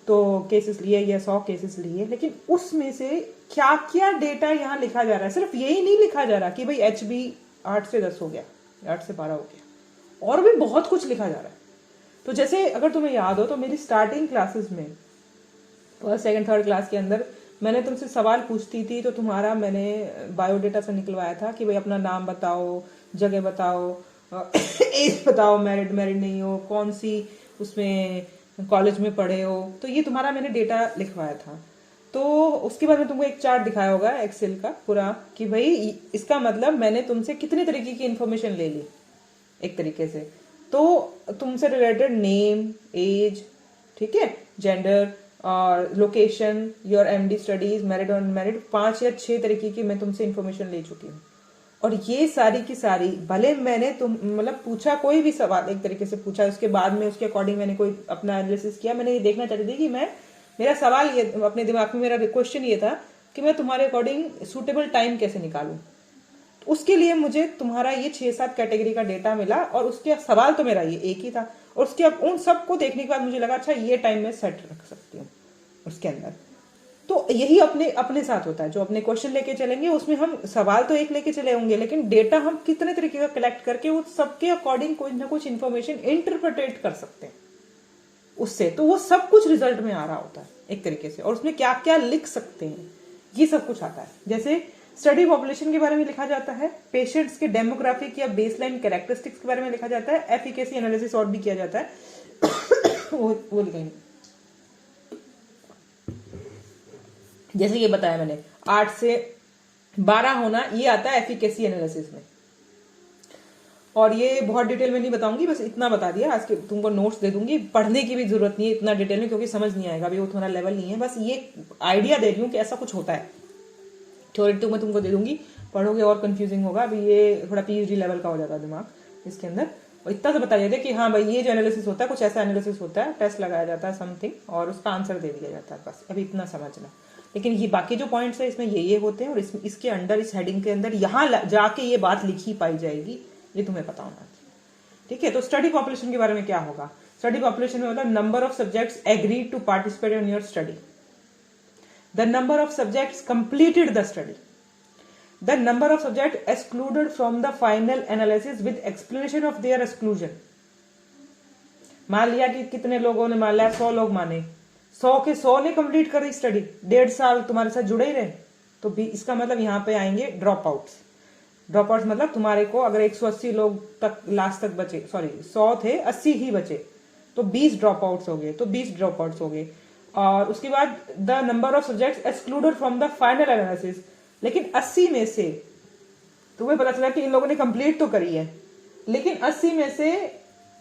तो केसेस लिए या 100 केसेस लिए, लेकिन उसमें से क्या क्या डेटा यहाँ लिखा जा रहा है। सिर्फ यही नहीं लिखा जा रहा कि भाई HB 8 से 10 हो गया, 8 से 12 हो गया, और भी बहुत कुछ लिखा जा रहा है। तो जैसे अगर तुम्हें याद हो तो मेरी स्टार्टिंग क्लासेस में, फर्स्ट सेकंड थर्ड क्लास के अंदर मैंने तुमसे सवाल पूछती थी, तो तुम्हारा मैंने बायोडेटा से निकलवाया था कि भाई अपना नाम बताओ, जगह बताओ, एज बताओ, मैरिड नहीं हो, कौन सी उसमें कॉलेज में पढ़े हो, तो ये तुम्हारा मैंने डेटा लिखवाया था। तो उसके बाद में तुमको एक चार्ट दिखाया होगा एक्सेल का पूरा कि भाई इसका मतलब मैंने तुमसे कितने तरीके की इंफॉर्मेशन ले ली एक तरीके से। तो तुमसे रिलेटेड नेम, एज, ठीक है, जेंडर और location, your MD studies, married और अनमैरिड, 5 या 6 तरीके की मैं तुमसे इंफॉर्मेशन ले चुकी हूँ। और ये सारी की सारी, भले मैंने तुम मतलब पूछा कोई भी सवाल एक तरीके से पूछा, उसके बाद में उसके अकॉर्डिंग मैंने कोई अपना एनालिसिस किया, मैंने ये देखना चाहती थी कि मैं, मेरा सवाल ये अपने दिमाग में, मेरा क्वेश्चन ये था कि मैं तुम्हारे अकॉर्डिंग सूटेबल टाइम कैसे निकालूं। तो उसके लिए मुझे तुम्हारा ये 6-7 कैटेगरी का डेटा मिला, और उसके सवाल तो मेरा ये एक ही था, और उसके अब उन सबको देखने के बाद मुझे लगा अच्छा ये टाइम में सेट रख सकती हूँ उसके अंदर। तो यही अपने अपने साथ होता है, जो अपने क्वेश्चन लेके चलेंगे उसमें हम सवाल तो एक लेके चले होंगे, लेकिन डेटा हम कितने तरीके का कलेक्ट करके उस सबके अकॉर्डिंग कुछ ना कुछ इन्फॉर्मेशन इंटरप्रिटेट कर सकते हैं उससे। तो वो सब कुछ रिजल्ट में आ रहा होता है एक तरीके से, और उसमें क्या क्या लिख सकते हैं ये सब कुछ आता है। जैसे स्टडी पॉपुलेशन के बारे में लिखा जाता है, पेशेंट्स के डेमोग्राफिक या बेसलाइन कैरेक्टरिस्टिक्स के बारे में लिखा जाता है, एफिकेसी एनालिसिस और भी किया जाता है। वो लिखेंगे, जैसे ये बताया मैंने 8 से 12 होना, ये आता है एफिकेसी एनालिसिस में, और ये बहुत डिटेल में नहीं बताऊंगी, बस इतना बता दिया। आज के तुमको नोट्स दे दूंगी, पढ़ने की भी जरूरत नहीं है इतना डिटेल में, क्योंकि समझ नहीं आएगा, अभी वो थोड़ा लेवल नहीं है। बस ये आइडिया दे रही हूँ कि ऐसा कुछ होता है। थ्योरेटिक मैं तुमको दे दूंगी, पढ़ोगे और कंफ्यूजिंग होगा। अभी ये थोड़ा पीएचडी लेवल का हो जाता है दिमाग इसके अंदर। और इतना तो बता देते कि हाँ भाई ये जो एनालिसिस होता है कुछ ऐसा एनालिसिस होता है, टेस्ट लगाया जाता है समथिंग, और उसका आंसर दे दिया जाता है, बस अभी इतना समझना। लेकिन ये बाकी जो पॉइंट्स है इसमें ये होते हैं, और इसके अंडर, इस हेडिंग के अंदर यहाँ जाके ये बात लिखी पाई जाएगी, ये तुम्हें पता होना चाहिए। ठीक है, तो स्टडी पॉपुलेशन के बारे में क्या होगा? स्टडी पॉपुलेशन में मतलब number of subjects agreed to participate in your study, the number of subjects completed the study, the number of subject excluded from the final analysis with explanation of their exclusion. मान लिया कि कितने लोगों ने, मान लिया 100 लोग माने, 100 के 100 ने कंप्लीट करी स्टडी, 1.5 साल तुम्हारे साथ जुड़े ही रहे, तो भी इसका मतलब यहाँ पे आएंगे ड्रॉप आउट्स। ड्रॉप आउट्स मतलब तुम्हारे को अगर 180 लोग तक लास्ट तक बचे, सॉरी 100 थे 80 ही बचे, तो 20 ड्रॉप आउट्स हो गए, तो 20 ड्रॉप आउट्स हो गए। और उसके बाद the number of subjects excluded from the final analysis, लेकिन 80 में से तुम्हें पता चला कि इन लोगों ने कंप्लीट तो करी है, लेकिन 80 में से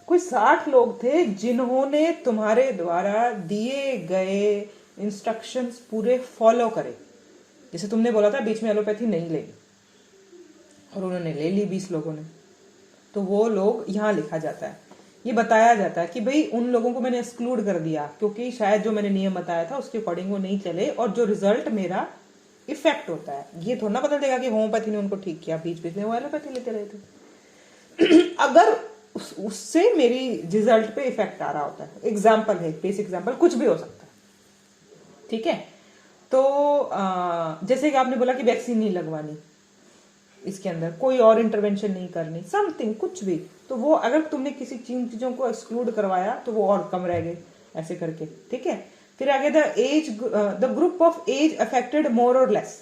कोई 60 लोग थे जिन्होंने तुम्हारे द्वारा दिए गए इंस्ट्रक्शंस पूरे फॉलो करे। जैसे तुमने बोला था बीच में एलोपैथी नहीं लेनी, और उन्होंने ले ली 20 लोगों ने, तो वो लोग यहाँ लिखा जाता है, ये बताया जाता है कि भाई उन लोगों को मैंने एक्सक्लूड कर दिया क्योंकि शायद जो मैंने नियम बताया था उसके अकॉर्डिंग वो नहीं चले, और जो रिजल्ट मेरा इफेक्ट होता है ये थोड़ा ना बदल देगा कि होम्योपैथी ने उनको ठीक किया, बीच बीच में वो एलोपैथी लेते रहे थे। अगर उससे मेरी रिजल्ट पे इफेक्ट आ रहा होता है, एग्जाम्पल है, बेसिक एग्जाम्पल, कुछ भी हो सकता है। ठीक है, तो जैसे कि आपने बोला कि वैक्सीन नहीं लगवानी, इसके अंदर कोई और इंटरवेंशन नहीं करनी, समथिंग कुछ भी, तो वो अगर तुमने किसी चीजों को एक्सक्लूड करवाया तो वो और कम रह गए, ऐसे करके। ठीक है, फिर आगे the group of age affected more or less,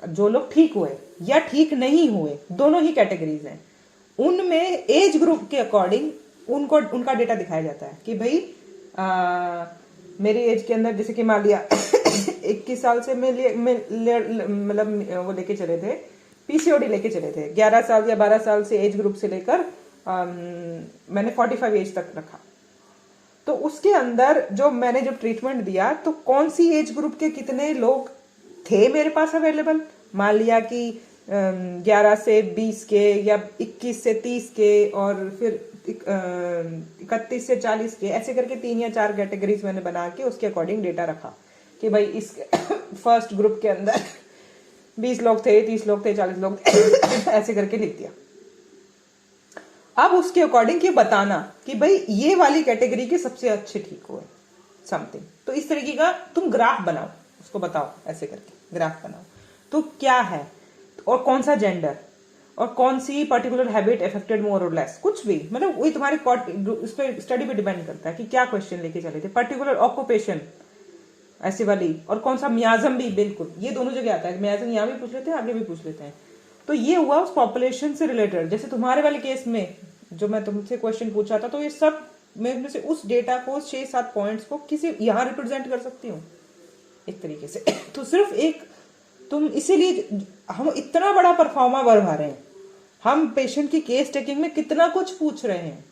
जो लोग ठीक हुए या ठीक नहीं हुए, दोनों ही कैटेगरीज हैं, उनमें एज ग्रुप के अकॉर्डिंग उनको उनका डेटा दिखाया जाता है कि भाई मेरी एज के अंदर, जैसे कि मान लिया 21 साल से मतलब वो लेके चले थे, पीसीओडी लेके चले थे, 11 साल या 12 साल से एज ग्रुप से लेकर मैंने 45 एज तक रखा, तो उसके अंदर जो मैंने जब ट्रीटमेंट दिया तो कौन सी एज ग्रुप के कितने लोग थे मेरे पास अवेलेबल, मान लिया कि 11 से 20 के या 21 से 30 के और फिर 31 से 40 के, ऐसे करके 3 या 4 कैटेगरीज मैंने बना के उसके अकॉर्डिंग डेटा रखा कि भाई इस फर्स्ट ग्रुप के अंदर 20 लोग थे, 30 लोग थे, 40 लोग थे, ऐसे करके लिख दिया। अब उसके अकॉर्डिंग ये बताना कि भाई ये वाली कैटेगरी के सबसे अच्छे ठीक हुए समथिंग, तो इस तरीके का तुम ग्राफ बनाओ, उसको बताओ, ऐसे करके ग्राफ बनाओ, तो क्या है और कौन सा जेंडर और कौन सी particular habit affected more or less, कुछ भी, मतलब वही तुम्हारे उस पर स्टडी पे डिपेंड करता है कि क्या क्वेश्चन लेके चले थे, पर्टिकुलर ऑक्यूपेशन ऐसे वाली, और कौन सा मियाजम भी, बिल्कुल ये दोनों जगह आता है, मियाजम यहाँ भी पूछ लेते हैं, आगे भी पूछ लेते हैं। तो ये हुआ उस पॉपुलेशन से रिलेटेड। जैसे तुम्हारे वाले केस में जो मैं तुमसे क्वेश्चन पूछा था, तो ये सब मैं से उस डेटा को 6-7 पॉइंट्स को किसी यहाँ रिप्रेजेंट कर सकती हूँ एक तरीके से। तो सिर्फ एक तुम, इसीलिए हम इतना बड़ा परफॉर्मा बढ़ा रहे हैं, हम पेशेंट की केस टेकिंग में कितना कुछ पूछ रहे हैं,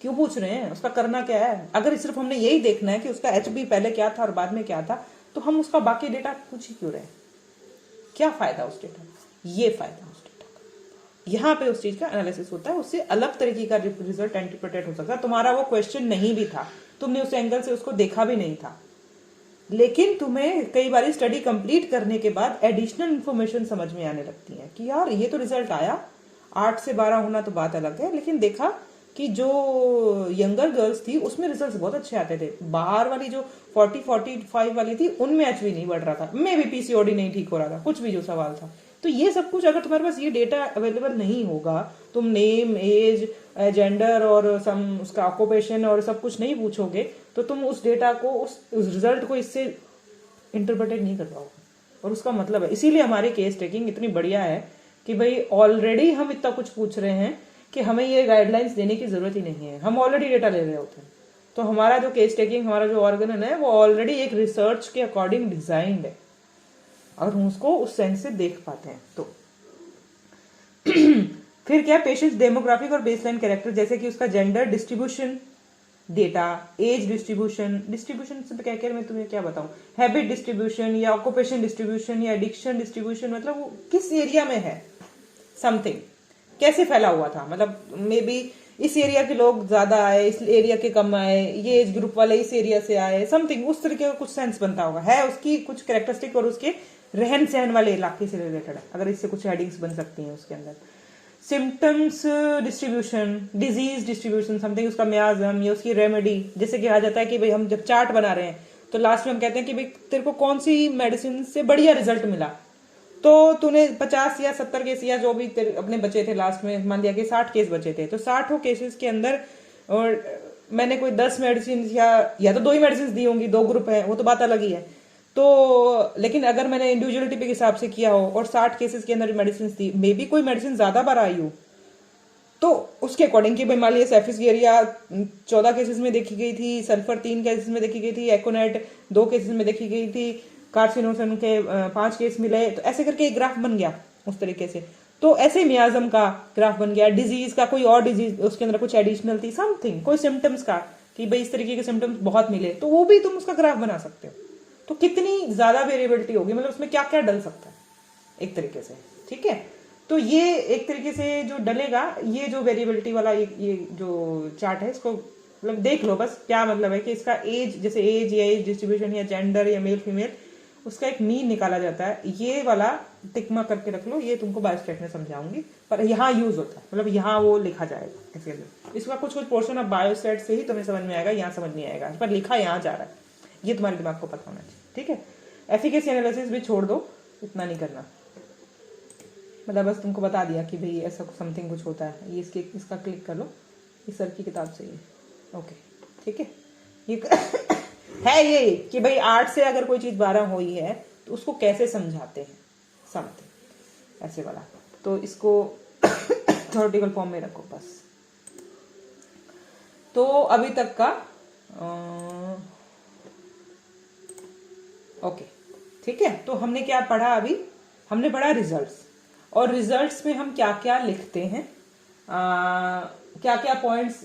क्यों पूछ रहे हैं, उसका करना क्या है। अगर सिर्फ हमने यही देखना है कि उसका HB पहले क्या था और बाद में क्या था, तो हम उसका बाकी डेटा पूछ ही क्यों रहे हैं, क्या फायदा उस डेटा का, ये फायदा उस डेटा का, यहाँ पे उस चीज का एनालिसिस होता है, उससे अलग तरीके का रिजल्ट इंटरप्रेट हो सकता है। तुम्हारा वो क्वेश्चन नहीं भी था, तुमने उस एंगल से उसको देखा भी नहीं था, लेकिन तुम्हें कई बार स्टडी कंप्लीट करने के बाद एडिशनल इंफॉर्मेशन समझ में आने लगती है कि यार ये तो रिजल्ट आया, 8 से 12 होना तो बात अलग है, लेकिन देखा कि जो यंगर गर्ल्स थी उसमें रिजल्ट्स बहुत अच्छे आते थे, बाहर वाली जो 40-45 वाली थी उनमें HB नहीं बढ़ रहा था, मे भी PCOD नहीं ठीक हो रहा था, कुछ भी जो सवाल था। तो ये सब कुछ अगर तुम्हारे पास ये डेटा अवेलेबल नहीं होगा, तुम नेम, एज, जेंडर और उसका ऑक्यूपेशन और सब कुछ नहीं पूछोगे, तो तुम उस डेटा को, उस रिजल्ट को इससे इंटरप्रेटेड नहीं कर पाओगे, और उसका मतलब है, इसीलिए हमारी केस टेकिंग इतनी बढ़िया है कि भाई ऑलरेडी हम इतना कुछ पूछ रहे हैं कि हमें ये गाइडलाइंस देने की जरूरत ही नहीं है, हम ऑलरेडी डेटा ले रहे होते हैं। तो हमारा जो केस टेकिंग, हमारा जो ऑर्गन है वो ऑलरेडी एक रिसर्च के अकॉर्डिंग डिजाइंड है, और हम उसको उस सेंस से देख पाते हैं। तो फिर क्या, पेशेंट डेमोग्राफिक और बेसलाइन कैरेक्टर, जैसे कि उसका gender distribution data, age distribution, distribution से क्या क्या मैं तुम्हें क्या बताऊं, हैबिट डिस्ट्रीब्यूशन या ऑक्यूपेशन डिस्ट्रीब्यूशन या एडिक्शन डिस्ट्रीब्यूशन, मतलब वो किस एरिया में है, समथिंग कैसे फैला हुआ था, मतलब मे बी इस एरिया के लोग ज्यादा आए, इस एरिया के कम आए, ये एज ग्रुप वाले इस एरिया से आए, समथिंग उस तरीके का कुछ सेंस बनता होगा, है उसकी कुछ कैरेक्टरिस्टिक और उसके रहन सहन वाले इलाके से रिलेटेड है, अगर इससे कुछ हेडिंग्स बन सकती हैं उसके अंदर। Symptoms distribution, disease distribution, something उसका मियाजम या उसकी रेमेडी, जैसे कि आ जाता है कि भाई हम जब चार्ट बना रहे हैं तो लास्ट में हम कहते हैं कि भाई तेरे को कौन सी मेडिसिन से बढ़िया रिजल्ट मिला, तो तूने 50 या 70 केस या जो भी तेरे अपने बचे थे, लास्ट में मान लिया कि 60 केस बचे थे, तो 60 केसेस के अंदर और मैंने कोई 10 मेडिसिन या तो 2 ही मेडिसिन दी होंगी, 2 ग्रुप है वो तो बात अलग ही है, तो लेकिन अगर मैंने इंडिविजुअलिटी पे हिसाब से किया हो और 60 केसेस के अंदर मेडिसिन दी, मे बी कोई मेडिसिन ज्यादा बार आई हो, तो उसके अकॉर्डिंग की मान लिया सेफिसगेरिया 14 केसेस में देखी गई थी, सल्फर 3 केसेस में देखी गई थी, एकोनेट 2 केसेस में देखी गई थी, कार्सिनोसन के 5 केस मिले, तो ऐसे करके एक ग्राफ बन गया उस तरीके से। तो ऐसे मियाजम का ग्राफ बन गया, डिजीज का कोई और डिजीज उसके अंदर कुछ एडिशनल थी, समथिंग कोई सिम्टम्स का कि भाई इस तरीके के सिम्टम्स बहुत मिले, तो वो भी तुम उसका ग्राफ बना सकते हो। तो कितनी ज्यादा वेरिएबिलिटी होगी, मतलब उसमें क्या क्या डल सकता है एक तरीके से, ठीक है। तो ये एक तरीके से जो डलेगा, ये जो वेरिएबिलिटी वाला ये जो चार्ट है, इसको मतलब देख लो बस, क्या मतलब है कि इसका एज, जैसे एज या एज डिस्ट्रीब्यूशन या जेंडर या मेल फीमेल, उसका एक मीन निकाला जाता है, ये वाला टिकमा करके रख लो, ये तुमको बायोस्टैट में समझाऊंगी, पर यहाँ यूज होता है, मतलब यहाँ वो लिखा जाएगा ऐसे। इसका कुछ कुछ पोर्शन ऑफ बायोस्टैट से ही तुम्हें समझ में आएगा, यहाँ समझ नहीं आएगा, पर लिखा यहाँ जा रहा है, ये तुम्हारे दिमाग को पता होना चाहिए, ठीक है। एफिकेसी एनालिसिस भी छोड़ दो, इतना नहीं करना, मतलब बस तुमको बता दिया कि भाई ऐसा समथिंग कुछ होता है, ये इसका क्लिक कर लो, इस सर की किताब से ये, ओके ठीक है। ये है ये कि भाई 8 से अगर कोई चीज 12 हुई है तो उसको कैसे समझाते हैं, समथिंग ऐसे वाला, तो इसको थ्योरेटिकल फॉर्म में रखो बस। तो अभी तक का ओके ठीक है। तो हमने क्या पढ़ा, अभी हमने पढ़ा रिजल्ट्स, और रिजल्ट्स में हम क्या क्या लिखते हैं, क्या क्या पॉइंट्स,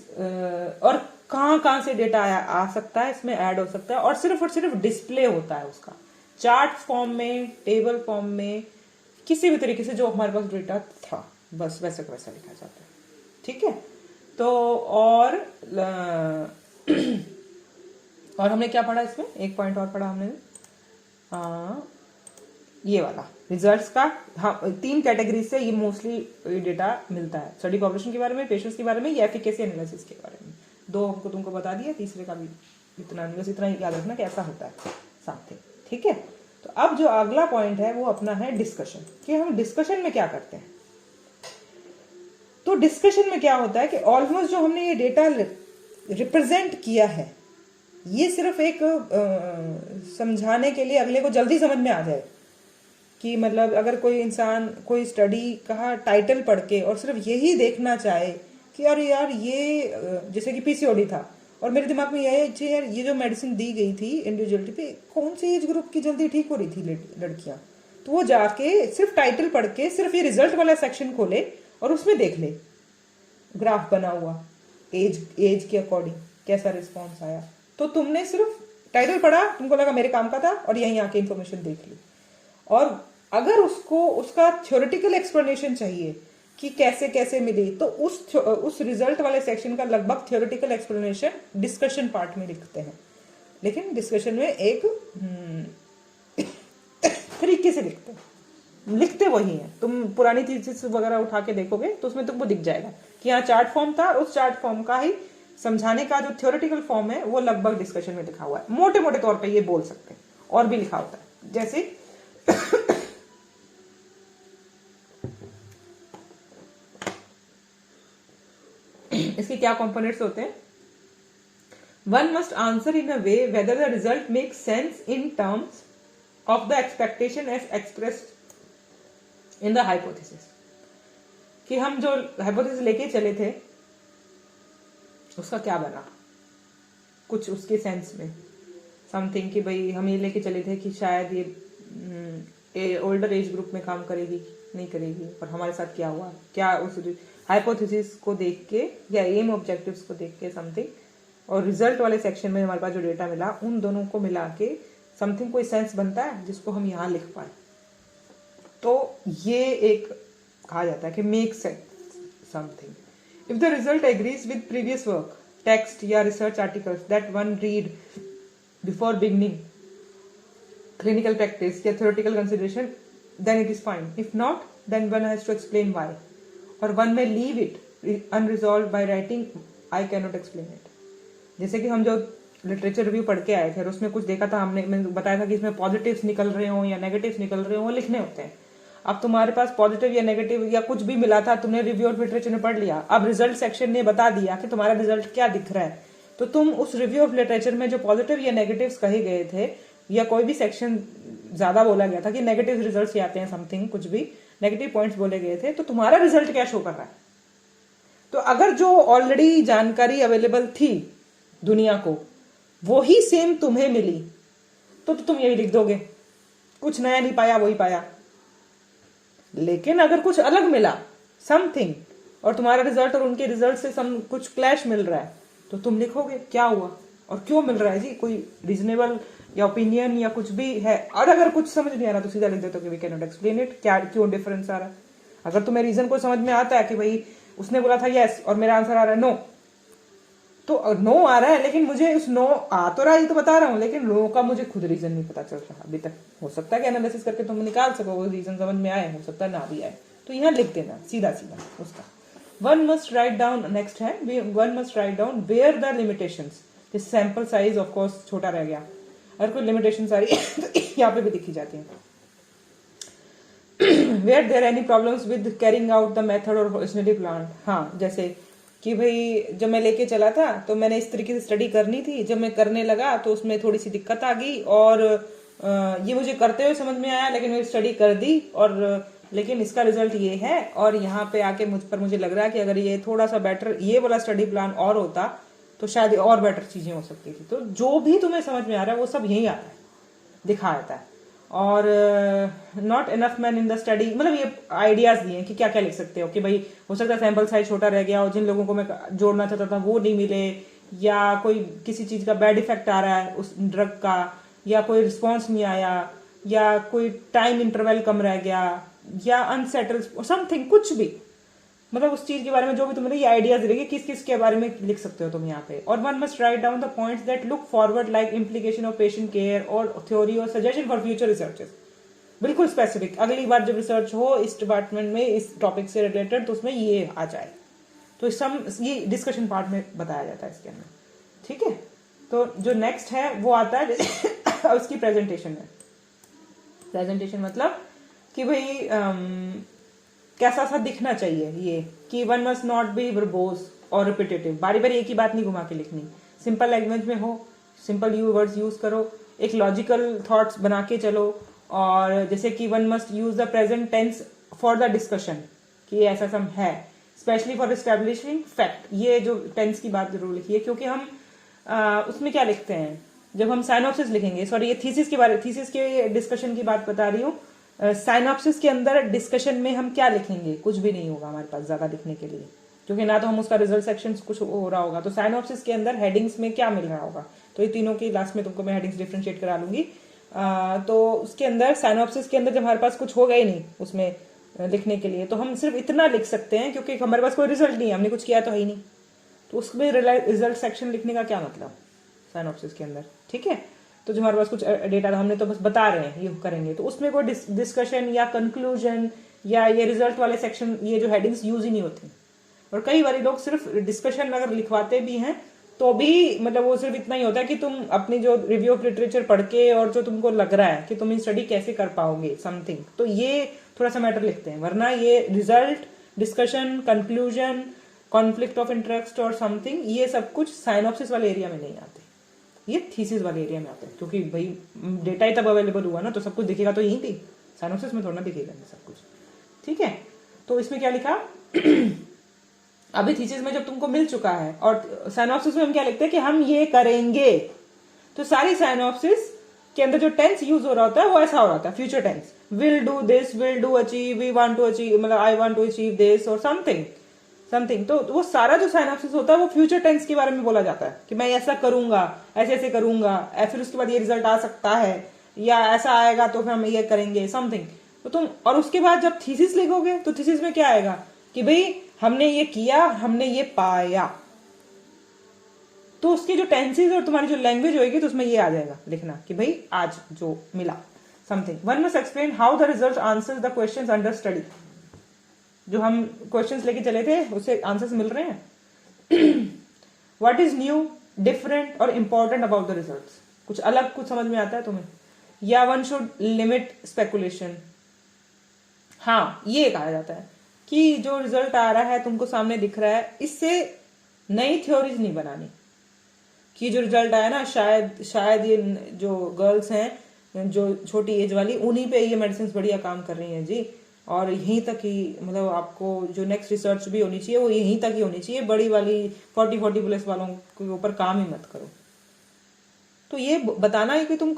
और कहाँ कहाँ से डेटा आ सकता है, इसमें ऐड हो सकता है, और सिर्फ डिस्प्ले होता है उसका चार्ट फॉर्म में, टेबल फॉर्म में, किसी भी तरीके से जो हमारे पास डेटा था, बस वैसे का वैसा लिखा जाता है, ठीक है। तो और हमने क्या पढ़ा इसमें, एक पॉइंट और पढ़ा हमने, ये वाला रिजल्ट्स का, हाँ 3 कैटेगरी से ये मोस्टली डेटा मिलता है, स्टडी पॉपुलेशन के बारे में, पेशेंट्स के बारे में, या एफिकेसी एनालिसिस के बारे में। 2 हमको तुमको बता दिया, तीसरे का भी इतना बस इतना ही याद रखना कि ऐसा होता है साथ ही, ठीक है। तो अब जो अगला पॉइंट है वो अपना है डिस्कशन, कि हम डिस्कशन में क्या करते हैं। तो डिस्कशन में क्या होता है कि ऑलमोस्ट जो हमने ये डेटा रिप्रेजेंट किया है, ये सिर्फ एक समझाने के लिए, अगले को जल्दी समझ में आ जाए कि मतलब अगर कोई इंसान कोई स्टडी का टाइटल पढ़ के और सिर्फ यही देखना चाहे कि अरे यार ये जैसे कि पीसीओडी था, और मेरे दिमाग में यह है यार ये जो मेडिसिन दी गई थी इंडिविजुअलिटी पे, कौन सी एज ग्रुप की जल्दी ठीक हो रही थी लड़कियां, तो वो जाके सिर्फ टाइटल पढ़ के सिर्फ ये रिजल्ट वाला सेक्शन खोले और उसमें देख ले ग्राफ बना हुआ एज के अकॉर्डिंग कैसा रिस्पॉन्स आया। तो तुमने सिर्फ टाइटल पढ़ा, तुमको लगा मेरे काम का था, और यहीं आके इंफॉर्मेशन देख ली। और अगर उसको उसका थ्योरेटिकल एक्सप्लेनेशन चाहिए कि कैसे कैसे मिली, तो उस रिजल्ट वाले सेक्शन का लगभग थ्योरेटिकल एक्सप्लेनेशन डिस्कशन पार्ट में लिखते हैं, लेकिन डिस्कशन में एक तरीके से लिखते वही है। तुम पुरानी थीसिस वगैरह उठा के देखोगे तो उसमें तुमको दिख जाएगा कि यहाँ चार्ट फॉर्म था, उस चार्ट फॉर्म का ही समझाने का जो थ्योरेटिकल फॉर्म है वो लगभग डिस्कशन में लिखा हुआ है, मोटे मोटे तौर पे ये बोल सकते हैं, और भी लिखा होता है। जैसे इसके क्या कंपोनेंट्स होते हैं, one must answer in a way whether the result make sense in terms of the expectation as expressed in the hypothesis, कि हम जो हाइपोथेसिस लेके चले थे उसका क्या बना, कुछ उसके सेंस में समथिंग कि भाई हम ये लेके चले थे कि शायद ये ओल्डर एज ग्रुप में काम करेगी, नहीं करेगी। और हमारे साथ क्या हुआ, क्या उस हाइपोथेसिस को देख के या एम ऑब्जेक्टिव्स को देख के समथिंग, और रिजल्ट वाले सेक्शन में हमारे पास जो डेटा मिला उन दोनों को मिला के समथिंग कोई सेंस बनता है जिसको हम यहाँ लिख पाए। तो ये एक कहा जाता है कि make sense something. If the result agrees with previous work, text या research articles that one read before beginning clinical practice या theoretical consideration, then it is fine. If not, then one has to explain why, or one may leave it unresolved by writing I cannot explain it. जैसे कि हम जो literature review पढ़ के आए थे और उसमें कुछ देखा था, मैंने बताया था कि इसमें पॉजिटिव्स निकल रहे हो या नेगेटिव्स निकल रहे हो, वो लिखने होते हैं। अब तुम्हारे पास पॉजिटिव या नेगेटिव या कुछ भी मिला था, तुमने रिव्यू ऑफ लिटरेचर में पढ़ लिया, अब रिजल्ट सेक्शन ने बता दिया कि तुम्हारा रिजल्ट क्या दिख रहा है, तो तुम उस रिव्यू ऑफ लिटरेचर में जो पॉजिटिव या नेगेटिव्स कहे गए थे या कोई भी सेक्शन ज्यादा बोला गया था कि नेगेटिव रिजल्ट्स ही आते हैं समथिंग, कुछ भी नेगेटिव पॉइंट्स बोले गए थे, तो तुम्हारा रिजल्ट क्या शो कर रहा है। तो अगर जो ऑलरेडी जानकारी अवेलेबल थी दुनिया को वो ही सेम तुम्हें मिली तो तुम यही लिख दोगे, कुछ नया नहीं पाया वही पाया। लेकिन अगर कुछ अलग मिला समथिंग और तुम्हारा रिजल्ट और उनके रिजल्ट से कुछ क्लैश मिल रहा है तो तुम लिखोगे क्या हुआ और क्यों मिल रहा है जी, कोई रीजनेबल या ओपिनियन या कुछ भी है। और अगर कुछ समझ नहीं आ रहा तो सीधा लिख देते हो कि we cannot explain it, क्या क्यों डिफरेंस आ रहा है। अगर तुम्हें रीजन को समझ में आता है कि भाई उसने बोला था यस और मेरा आंसर आ रहा है नो, तो नो आ रहा है लेकिन मुझे उस नो आ तो रहा है, ये तो बता रहा हूं, लेकिन नो का मुझे खुद रीजन नहीं पता चल रहा अभी तक। हो सकता है कि एनालिसिस करके तुम निकाल सको वो रीजन समझ में आए, हो सकता है ना भी आए, तो यहाँ लिख देना सीधा सीधा उसका। One must write down, next है one must write down where the limitations, this sample size of course छोटा रह गया, अगर कोई लिमिटेशन सारी तो यहाँ पे भी दिखी जाती है। Were there any problems with carrying out the method और ओरिजिनली प्लान, हाँ जैसे कि भाई जब मैं लेके चला था तो मैंने इस तरीके से स्टडी करनी थी, जब मैं करने लगा तो उसमें थोड़ी सी दिक्कत आ गई और ये मुझे करते हुए समझ में आया, लेकिन मैं स्टडी कर दी और लेकिन इसका रिजल्ट ये है, और यहाँ पे आके मुझे लग रहा है कि अगर ये थोड़ा सा बेटर ये वाला स्टडी प्लान और होता तो शायद और बेटर चीजें हो सकती थी। तो जो भी तुम्हें समझ में आ रहा है वो सब यही आता है, दिखा आता है। और not enough man in the study, मतलब ये आइडियाज दिए कि क्या क्या लिख सकते हो कि भाई हो सकता है सैंपल साइज छोटा रह गया और जिन लोगों को मैं जोड़ना चाहता था वो नहीं मिले, या कोई किसी चीज का बैड इफेक्ट आ रहा है उस ड्रग का, या कोई रिस्पॉन्स नहीं आया, या कोई टाइम इंटरवल कम रह गया, या अनसेटल्ड समथिंग, कुछ भी, मतलब उस चीज के बारे में जो भी तुम्हें ये आइडियाज रहेगी किस किस के बारे में लिख सकते हो तुम यहाँ पे। और one must write down the points that look forward like implication of patient care और थ्योरी और सजेशन फॉर फ्यूचर रिसर्चेस, बिल्कुल स्पेसिफिक, अगली बार जब रिसर्च हो इस डिपार्टमेंट में इस टॉपिक से रिलेटेड तो उसमें ये आ जाए, तो ये डिस्कशन पार्ट में बताया जाता है इसके अंदर। ठीक है, तो जो नेक्स्ट है वो आता है उसकी प्रेजेंटेशन में। प्रेजेंटेशन मतलब कि भाई कैसा सा दिखना चाहिए ये, कि one must not be verbose और रिपीटेटिव, बारी बारी एक ही बात नहीं घुमा के लिखनी, सिंपल लैंग्वेज में हो, सिंपल वर्ड्स यूज करो, एक लॉजिकल थॉट्स बना के चलो, और जैसे कि one must use the present tense for the discussion कि ऐसा सम है, स्पेशली फॉर एस्टेब्लिशिंग फैक्ट, ये जो टेंस की बात जरूर लिखिए, क्योंकि हम उसमें क्या लिखते हैं जब हम साइनॉप्सिस लिखेंगे, सॉरी ये थीसिस के डिस्कशन की बात बता रही हूँ, साइनॉप्सिस के अंदर डिस्कशन में हम क्या लिखेंगे, कुछ भी नहीं होगा हमारे पास ज्यादा लिखने के लिए, क्योंकि ना तो हम उसका रिजल्ट सेक्शन कुछ हो रहा होगा, तो साइनॉप्सिस के अंदर हेडिंग्स में क्या मिल रहा होगा, तो ये तीनों की लास्ट में तुमको मैं हेडिंग्स डिफरेंशिएट करा लूंगी। तो उसके अंदर साइनॉप्सिस के अंदर जब हमारे पास कुछ होगा ही नहीं उसमें लिखने के लिए, तो हम सिर्फ इतना लिख सकते हैं क्योंकि हमारे पास कोई रिजल्ट नहीं है, हमने कुछ किया तो है ही नहीं, तो उसमें रिजल्ट सेक्शन लिखने का क्या मतलब साइनॉप्सिस के अंदर। ठीक है, तो जो हमारे पास कुछ डेटा था हमने तो बस बता रहे हैं ये करेंगे, तो उसमें कोई डिस्कशन या कंक्लूजन या ये रिजल्ट वाले सेक्शन, ये जो हेडिंग्स यूज ही नहीं होती। और कई बार लोग सिर्फ डिस्कशन अगर लिखवाते भी हैं तो भी मतलब वो सिर्फ इतना ही होता है कि तुम अपनी जो रिव्यू ऑफ लिटरेचर पढ़ के और जो तुमको लग रहा है कि तुम ये स्टडी कैसे कर पाओगे समथिंग, तो ये थोड़ा सा मैटर लिखते हैं, वरना ये result, discussion, conclusion, conflict of interest और समथिंग, ये सब कुछ साइनॉप्सिस वाले एरिया में नहीं आते, ये थीसिस वाले एरिया में आते हैं, क्योंकि भाई डेटा ही तब अवेलेबल हुआ ना, तो सब कुछ दिखेगा तो यही थी, साइनॉप्सिस में थोड़ा ना दिखेगा सब कुछ। ठीक है, तो इसमें क्या लिखा अभी थीसिस में जब तुमको मिल चुका है, और साइनॉप्सिस में हम क्या लिखते हैं कि हम ये करेंगे, तो सारी साइनॉप्सिस के अंदर जो टेंस यूज हो रहा होता है वो ऐसा हो रहा होता है future tense, will do this, will do achieve, we want to achieve, मतलब I want to achieve this और समथिंग समथिंग। तो वो सारा जो साइनॉप्सिस होता है वो फ्यूचर टेंस के बारे में बोला जाता है कि मैं ऐसा करूंगा, ऐसे ऐसे करूंगा, फिर उसके बाद ये रिजल्ट आ सकता है, या ऐसा आएगा तो फिर हम ये करेंगे समथिंग। तो तुम, और उसके बाद जब थीसिस लिखोगे तो थीसिस में क्या आएगा कि भाई हमने ये किया, हमने ये पाया। तो उसके जो टेंसेज और तुम्हारी जो लैंग्वेज होगी तो उसमें ये आ जाएगा लिखना कि भाई आज जो मिला something. One must explain how the result answers the questions under study. जो हम क्वेश्चंस लेके चले थे उससे आंसर्स मिल रहे हैं। व्हाट इज न्यू, डिफरेंट और इंपॉर्टेंट अबाउट द रिजल्ट्स। कुछ अलग कुछ समझ में आता है तुम्हें? या वन शुड लिमिट स्पेकुलेशन। हाँ, ये कहा जाता है कि जो रिजल्ट आ रहा है तुमको सामने दिख रहा है, इससे नई थ्योरीज नहीं बनानी कि जो रिजल्ट आया ना शायद ये जो गर्ल्स हैं जो छोटी एज वाली, उन्हीं पे ये मेडिसिन बढ़िया काम कर रही हैं जी, और यहीं तक ही, मतलब आपको जो नेक्स्ट रिसर्च भी होनी चाहिए वो यहीं तक ही होनी चाहिए, बड़ी वाली 40 प्लस वालों के ऊपर काम ही मत करो। तो ये बताना है कि तुम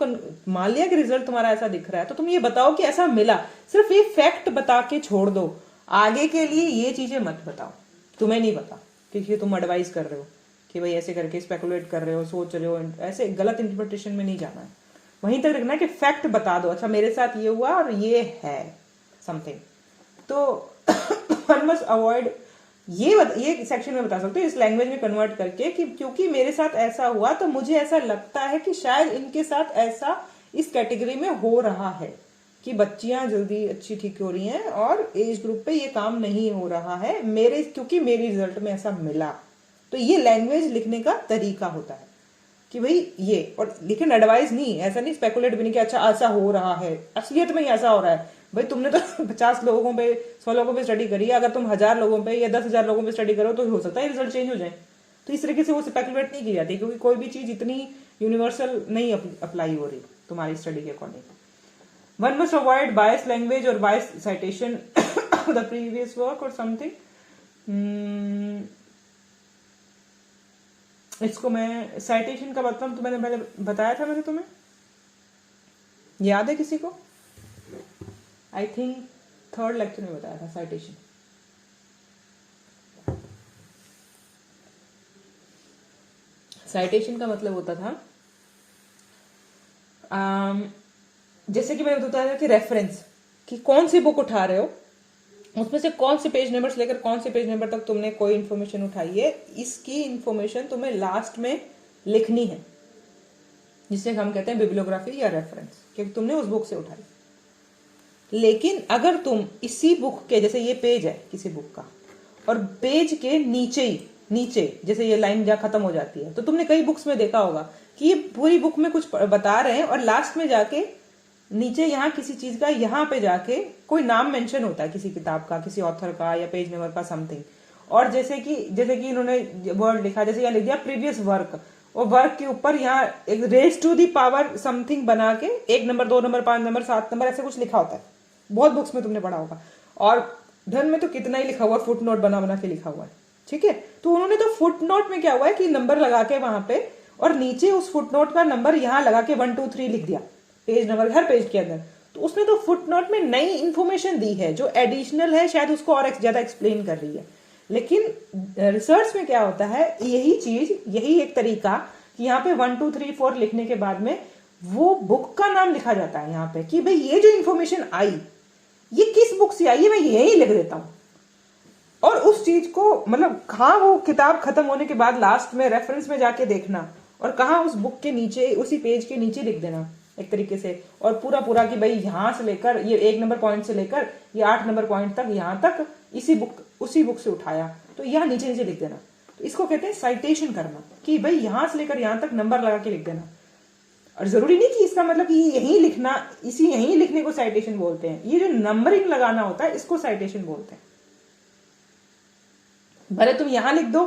मान लिया कि रिजल्ट तुम्हारा ऐसा दिख रहा है तो तुम ये बताओ कि ऐसा मिला, सिर्फ ये फैक्ट बता के छोड़ दो। आगे के लिए ये चीजें मत बताओ, तुम्हें नहीं पता, क्योंकि तुम एडवाइस कर रहे हो कि भाई ऐसे करके स्पेकुलेट कर रहे हो, सोच रहे हो, ऐसे गलत इंटरप्रिटेशन में नहीं जाना है। वहीं तक रखना है कि फैक्ट बता दो, अच्छा मेरे साथ ये हुआ और ये है समथिंग। तो वन मस्ट अवॉइड ये सेक्शन में बता सकते हो इस लैंग्वेज में कन्वर्ट करके कि क्योंकि मेरे साथ ऐसा हुआ तो मुझे ऐसा लगता है कि शायद इनके साथ ऐसा इस कैटेगरी में हो रहा है कि बच्चियां जल्दी अच्छी ठीक हो रही हैं और एज ग्रुप पे ये काम नहीं हो रहा है मेरे, क्योंकि मेरी रिजल्ट में ऐसा मिला। तो ये लैंग्वेज लिखने का तरीका होता है कि भाई ये, और लेकिन एडवाइस नहीं, ऐसा नहीं स्पेकुलेट भी नहीं कि अच्छा ऐसा हो रहा है, असलियत में ऐसा हो रहा है। भाई तुमने तो 50 लोगों पे 100 लोगों पे स्टडी करी है, अगर तुम 1000 लोगों पे या 10,000 लोगों पे स्टडी करो तो हो सकता है रिजल्ट चेंज हो जाए। तो इस तरीके से वो स्पेकुलेट नहीं की जाती, क्योंकि कोई भी चीज इतनी यूनिवर्सल नहीं अप्लाई हो रही तुम्हारी स्टडी के अकॉर्डिंग। वन मस्ट अवॉइड बायस लैंग्वेज और बायस साइटेशन द प्रीवियस वर्क और समथिंग। इसको मैं साइटेशन का मतलब तो मैंने पहले बताया था, मैंने तुम्हें याद है किसी को? आई थिंक 3rd लेक्चर में बताया था साइटेशन। साइटेशन का मतलब होता था जैसे कि मैंने बताया था कि रेफरेंस, कि कौन सी बुक उठा रहे हो, उसमें से कौन से पेज नंबर से लेकर कौन से पेज नंबर तक तुमने कोई इंफॉर्मेशन उठाई है, इसकी इंफॉर्मेशन तुम्हें लास्ट में लिखनी है, जिसे हम कहते हैं बिब्लियोग्राफी या रेफरेंस, क्योंकि तुमने उस बुक से उठाई। लेकिन अगर तुम इसी बुक के, जैसे ये पेज है किसी बुक का, और पेज के नीचे जैसे ये लाइन जहाँ खत्म हो जाती है, तो तुमने कई बुक्स में देखा होगा कि ये पूरी बुक में कुछ बता रहे हैं और लास्ट में जाके नीचे यहाँ किसी चीज का यहाँ पे जाके कोई नाम मेंशन होता है, किसी किताब का, किसी ऑथर का या पेज नंबर का समथिंग। और जैसे कि इन्होंने वर्ड लिखा, जैसे यहाँ लिख दिया प्रीवियस वर्क, और वर्क के ऊपर यहाँ एक raise to the power something बना के 1 नंबर 2 नंबर 5 नंबर 7 नंबर ऐसे कुछ लिखा होता है। बहुत बुक्स में तुमने पढ़ा होगा, और धन में तो कितना ही लिखा हुआ, फुट नोट बना के लिखा हुआ है, ठीक है। तो उन्होंने तो फुट नोट में क्या हुआ है कि नंबर लगा के वहां पे, और नीचे उस फुट नोट का नंबर यहाँ लगा के 1 2 3 लिख दिया, पेज नंबर हर पेज के अंदर। तो उसने तो फुट नोट में नई इंफॉर्मेशन दी है जो एडिशनल है, शायद उसको और ज्यादा एक्सप्लेन कर रही है। लेकिन रिसर्च में क्या होता है, यही एक तरीका कि यहाँ पे 1 2 3 4 लिखने के बाद में वो बुक का नाम लिखा जाता है यहाँ पे, कि भाई ये जो इंफॉर्मेशन आई ये किस बुक से आई है, मैं यही लिख देता हूं। और उस चीज को मतलब कहाँ वो किताब खत्म होने के बाद लास्ट में रेफरेंस में जाके देखना, और कहाँ उस बुक के नीचे उसी पेज के नीचे लिख देना एक तरीके से, और पूरा कि भाई यहां से लेकर ये 1 नंबर पॉइंट से लेकर ये 8 नंबर पॉइंट तक यहां तक उसी बुक से उठाया, तो यहाँ नीचे लिख देना। तो इसको कहते हैं साइटेशन करना, कि भाई यहां से लेकर यहां तक नंबर लगा के लिख देना। और जरूरी नहीं कि इसका मतलब कि यहीं लिखने को साइटेशन बोलते हैं। ये जो नंबरिंग लगाना होता है इसको साइटेशन बोलते हैं। भले तुम यहां लिख दो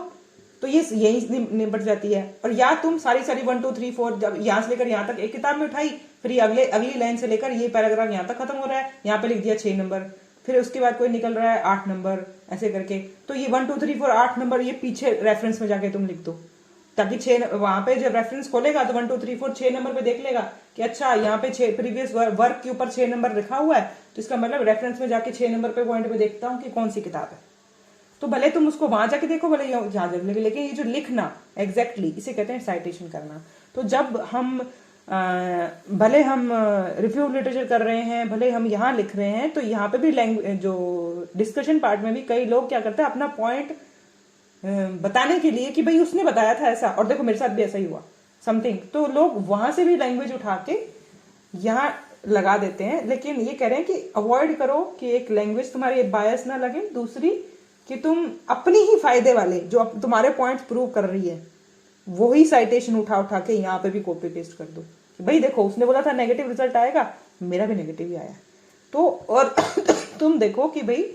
तो ये यही निपट जाती है, और या तुम सारी 1 2 3 4 जब यहां से लेकर यहां तक एक किताब में उठाई, फिर अगली लाइन से लेकर ये पैराग्राफ यहां तक खत्म हो रहा है, यहाँ पे लिख दिया 6 नंबर, फिर उसके बाद कोई निकल रहा है 8 नंबर, ऐसे करके। तो ये 1 2 3 4 8 नंबर ये पीछे रेफरेंस में जाके तुम लिख दो। ताकि 6 वहां पे जब रेफरेंस खोलेगा तो 1 2 3 4 6 नंबर पे देख लेगा कि अच्छा यहाँ पे 6 प्रीवियस वर्क के ऊपर 6 नंबर लिखा हुआ है, तो इसका मतलब रेफरेंस में जाके 6 नंबर पे पॉइंट पे देखता हूँ कि कौन सी किताब है। तो भले तुम उसको वहां जाके देखो, भले जहाँ देख, लेकिन ये जो लिखना एग्जैक्टली इसे कहते हैं साइटेशन करना। तो जब हम भले हम रिव्यू लिटरेचर कर रहे हैं, भले हम यहाँ लिख रहे हैं, तो यहाँ पे भी लैंग्वेज जो डिस्कशन पार्ट में भी कई लोग क्या करते हैं, अपना पॉइंट बताने के लिए कि भाई उसने बताया था ऐसा और देखो मेरे साथ भी ऐसा ही हुआ समथिंग, तो लोग वहां से भी लैंग्वेज उठा के यहाँ लगा देते हैं। लेकिन ये कह रहे हैं कि अवॉइड करो कि एक लैंग्वेज तुम्हारी बायस ना लगे, दूसरी कि तुम अपनी ही फायदे वाले जो तुम्हारे पॉइंट्स प्रूव कर रही है वही साइटेशन उठा उठा के यहाँ पे भी कॉपी पेस्ट कर दो कि भाई देखो उसने बोला था नेगेटिव रिजल्ट आएगा, मेरा भी नेगेटिव ही आया। तो और तुम देखो कि भाई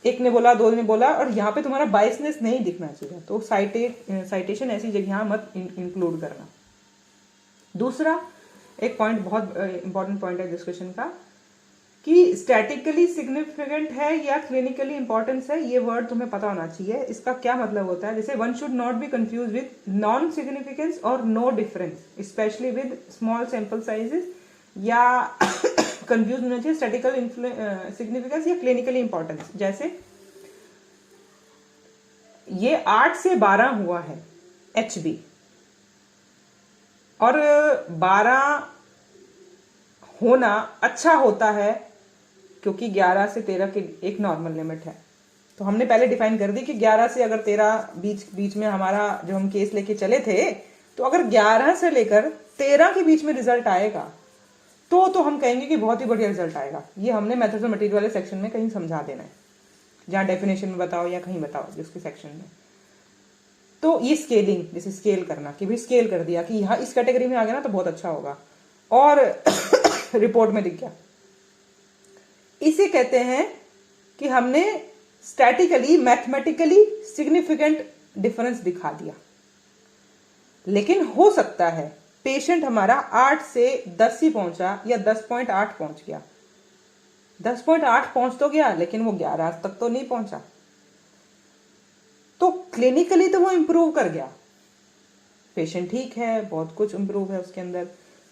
एक ने बोला, दो ने बोला, और यहाँ पे तुम्हारा बायसनेस नहीं दिखना चाहिए। तो साइटेशन ऐसी जगह मत इंक्लूड करना। दूसरा एक पॉइंट बहुत इंपॉर्टेंट पॉइंट है डिस्कशन का कि स्टैटिकली सिग्निफिकेंट है या क्लिनिकली इंपॉर्टेंस है, ये वर्ड तुम्हें पता होना चाहिए। इसका क्या मतलब होता है, जैसे one should not be confuse with non significance और no difference, specially with small sample sizes, या कंफ्यूज होना चाहिए स्टैटिकल सिग्निफिकेंस या क्लिनिकली इंपॉर्टेंस। जैसे ये 8 से 12 हुआ है HB, और 12 होना अच्छा होता है क्योंकि 11 से 13 की एक नॉर्मल लिमिट है। तो हमने पहले डिफाइन कर दी कि 11 से अगर 13 बीच में हमारा जो हम केस लेके चले थे, तो अगर 11 से लेकर 13 के बीच में रिजल्ट आएगा तो हम कहेंगे कि बहुत ही बढ़िया रिजल्ट आएगा। ये हमने मेथड्स और मटेरियल वाले सेक्शन में कहीं समझा देना है, जहाँ डेफिनेशन में बताओ या कहीं बताओ जिसके सेक्शन में। तो ये स्केलिंग, जैसे स्केल करना कि भाई स्केल कर दिया कि यहाँ इस कैटेगरी में आ गया ना तो बहुत अच्छा होगा और रिपोर्ट में दिख गया, इसे कहते हैं कि हमने स्टैटिकली मैथमेटिकली सिग्निफिकेंट डिफरेंस दिखा दिया। लेकिन हो सकता है पेशेंट हमारा 8 से 10 ही पहुंचा या 10.8 पहुंच गया, 10.8 पहुंच तो गया लेकिन वो 11 तक तो नहीं पहुंचा, तो क्लिनिकली तो वो इंप्रूव कर गया, पेशेंट ठीक है, बहुत कुछ इंप्रूव है उसके अंदर,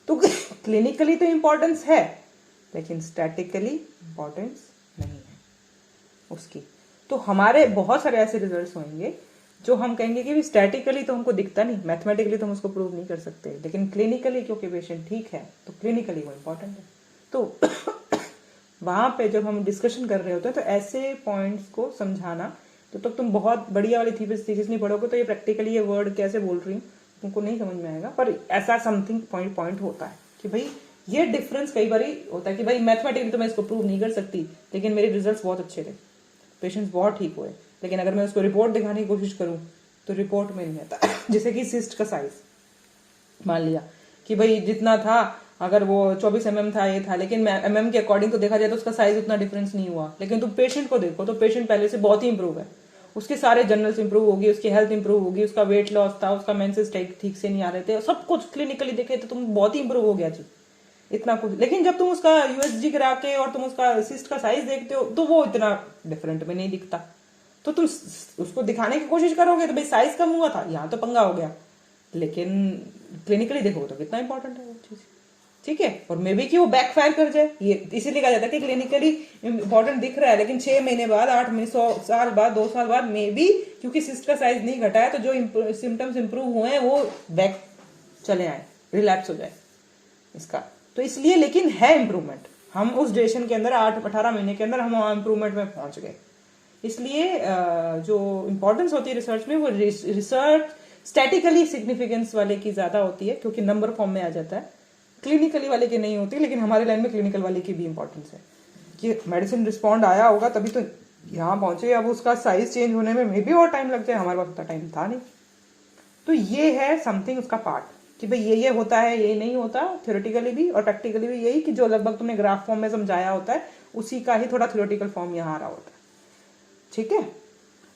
तो क्लिनिकली तो इंपॉर्टेंस है लेकिन स्टैटिकली इंपॉर्टेंस नहीं है उसकी। तो हमारे बहुत सारे ऐसे रिजल्ट्स होंगे जो हम कहेंगे कि स्टैटिकली तो हमको दिखता नहीं, मैथमेटिकली तो हम उसको प्रूव नहीं कर सकते, लेकिन क्लिनिकली क्योंकि पेशेंट ठीक है तो क्लिनिकली वो इंपॉर्टेंट है। तो वहां पे जब हम डिस्कशन कर रहे होते हैं तो ऐसे पॉइंट्स को समझाना, तो तब तुम बहुत बढ़िया वाली थीसिस नहीं पढ़ोगे तो ये प्रैक्टिकली ये वर्ड कैसे बोल रही हूँ तुमको नहीं समझ में आएगा। पर ऐसा समथिंग पॉइंट होता है कि भाई ये डिफरेंस कई बार होता है कि भाई मैथमेटिकली तो मैं इसको प्रूव नहीं कर सकती लेकिन मेरे रिजल्ट्स बहुत अच्छे थे, पेशेंट्स बहुत ठीक हुए, लेकिन अगर मैं उसको रिपोर्ट दिखाने की कोशिश करूं तो रिपोर्ट में नहीं आता। जैसे कि सिस्ट का साइज मान लिया कि भाई जितना था, अगर वो 24 mm था ये था, लेकिन mm के अकॉर्डिंग तो देखा जाए तो उसका साइज उतना डिफरेंस नहीं हुआ। लेकिन तुम पेशेंट को देखो तो पेशेंट पहले से बहुत ही इंप्रूव है, उसके सारे जर्नल्स इंप्रूव होगी, उसकी हेल्थ इंप्रूव होगी, उसका वेट लॉस था, उसका मेंसेस ठीक से नहीं आ रहे थे, सब कुछ क्लिनिकली देखे तो तुम बहुत ही इंप्रूव हो गया जी इतना कुछ। लेकिन जब तुम उसका USG करा के और तुम उसका सिस्ट का साइज देखते हो तो वो इतना डिफरेंट में नहीं दिखता, तो तुम उसको दिखाने की कोशिश करोगे तो भाई साइज कम हुआ था, यहाँ तो पंगा हो गया, लेकिन क्लिनिकली देखो तो कितना इंपॉर्टेंट है वो चीज, ठीक है। और मे बी कि वो बैकफायर कर जाए, ये इसीलिए कहा जाता है कि क्लिनिकली इंपॉर्टेंट दिख रहा है लेकिन 6 महीने बाद, 8 महीने, 100 साल बाद, 2 साल बाद मे बी क्योंकि सिस्ट का साइज नहीं घटा है तो जो सिम्टम्स इंप्रूव हुए हैं वो बैक चले आए, रिलैप्स हो जाए इसका, तो इसलिए लेकिन है इंप्रूवमेंट। हम उस ड्यूरेशन के अंदर 8-18 महीने के अंदर हम इंप्रूवमेंट में पहुंच गए। इसलिए जो इंपॉर्टेंस होती है रिसर्च में वो रिसर्च स्टैटिकली सिग्निफिकेंस वाले की ज्यादा होती है क्योंकि नंबर फॉर्म में आ जाता है, क्लिनिकली वाले की नहीं होती। लेकिन हमारे लाइन में क्लिनिकल वाले की भी इंपॉर्टेंस है कि मेडिसिन रिस्पॉन्ड आया होगा तभी तो यहाँ पहुंचे, अब उसका साइज चेंज होने में मे बी और टाइम लग जाए, हमारे पास उतना टाइम था नहीं। तो ये है समथिंग उसका पार्ट कि भाई ये होता है, ये नहीं होता, थ्योरेटिकली भी और प्रैक्टिकली भी यही कि जो लगभग तुमने ग्राफ फॉर्म में समझाया होता है उसी का ही थोड़ा थ्योरेटिकल फॉर्म यहाँ आ रहा होता है, ठीक है।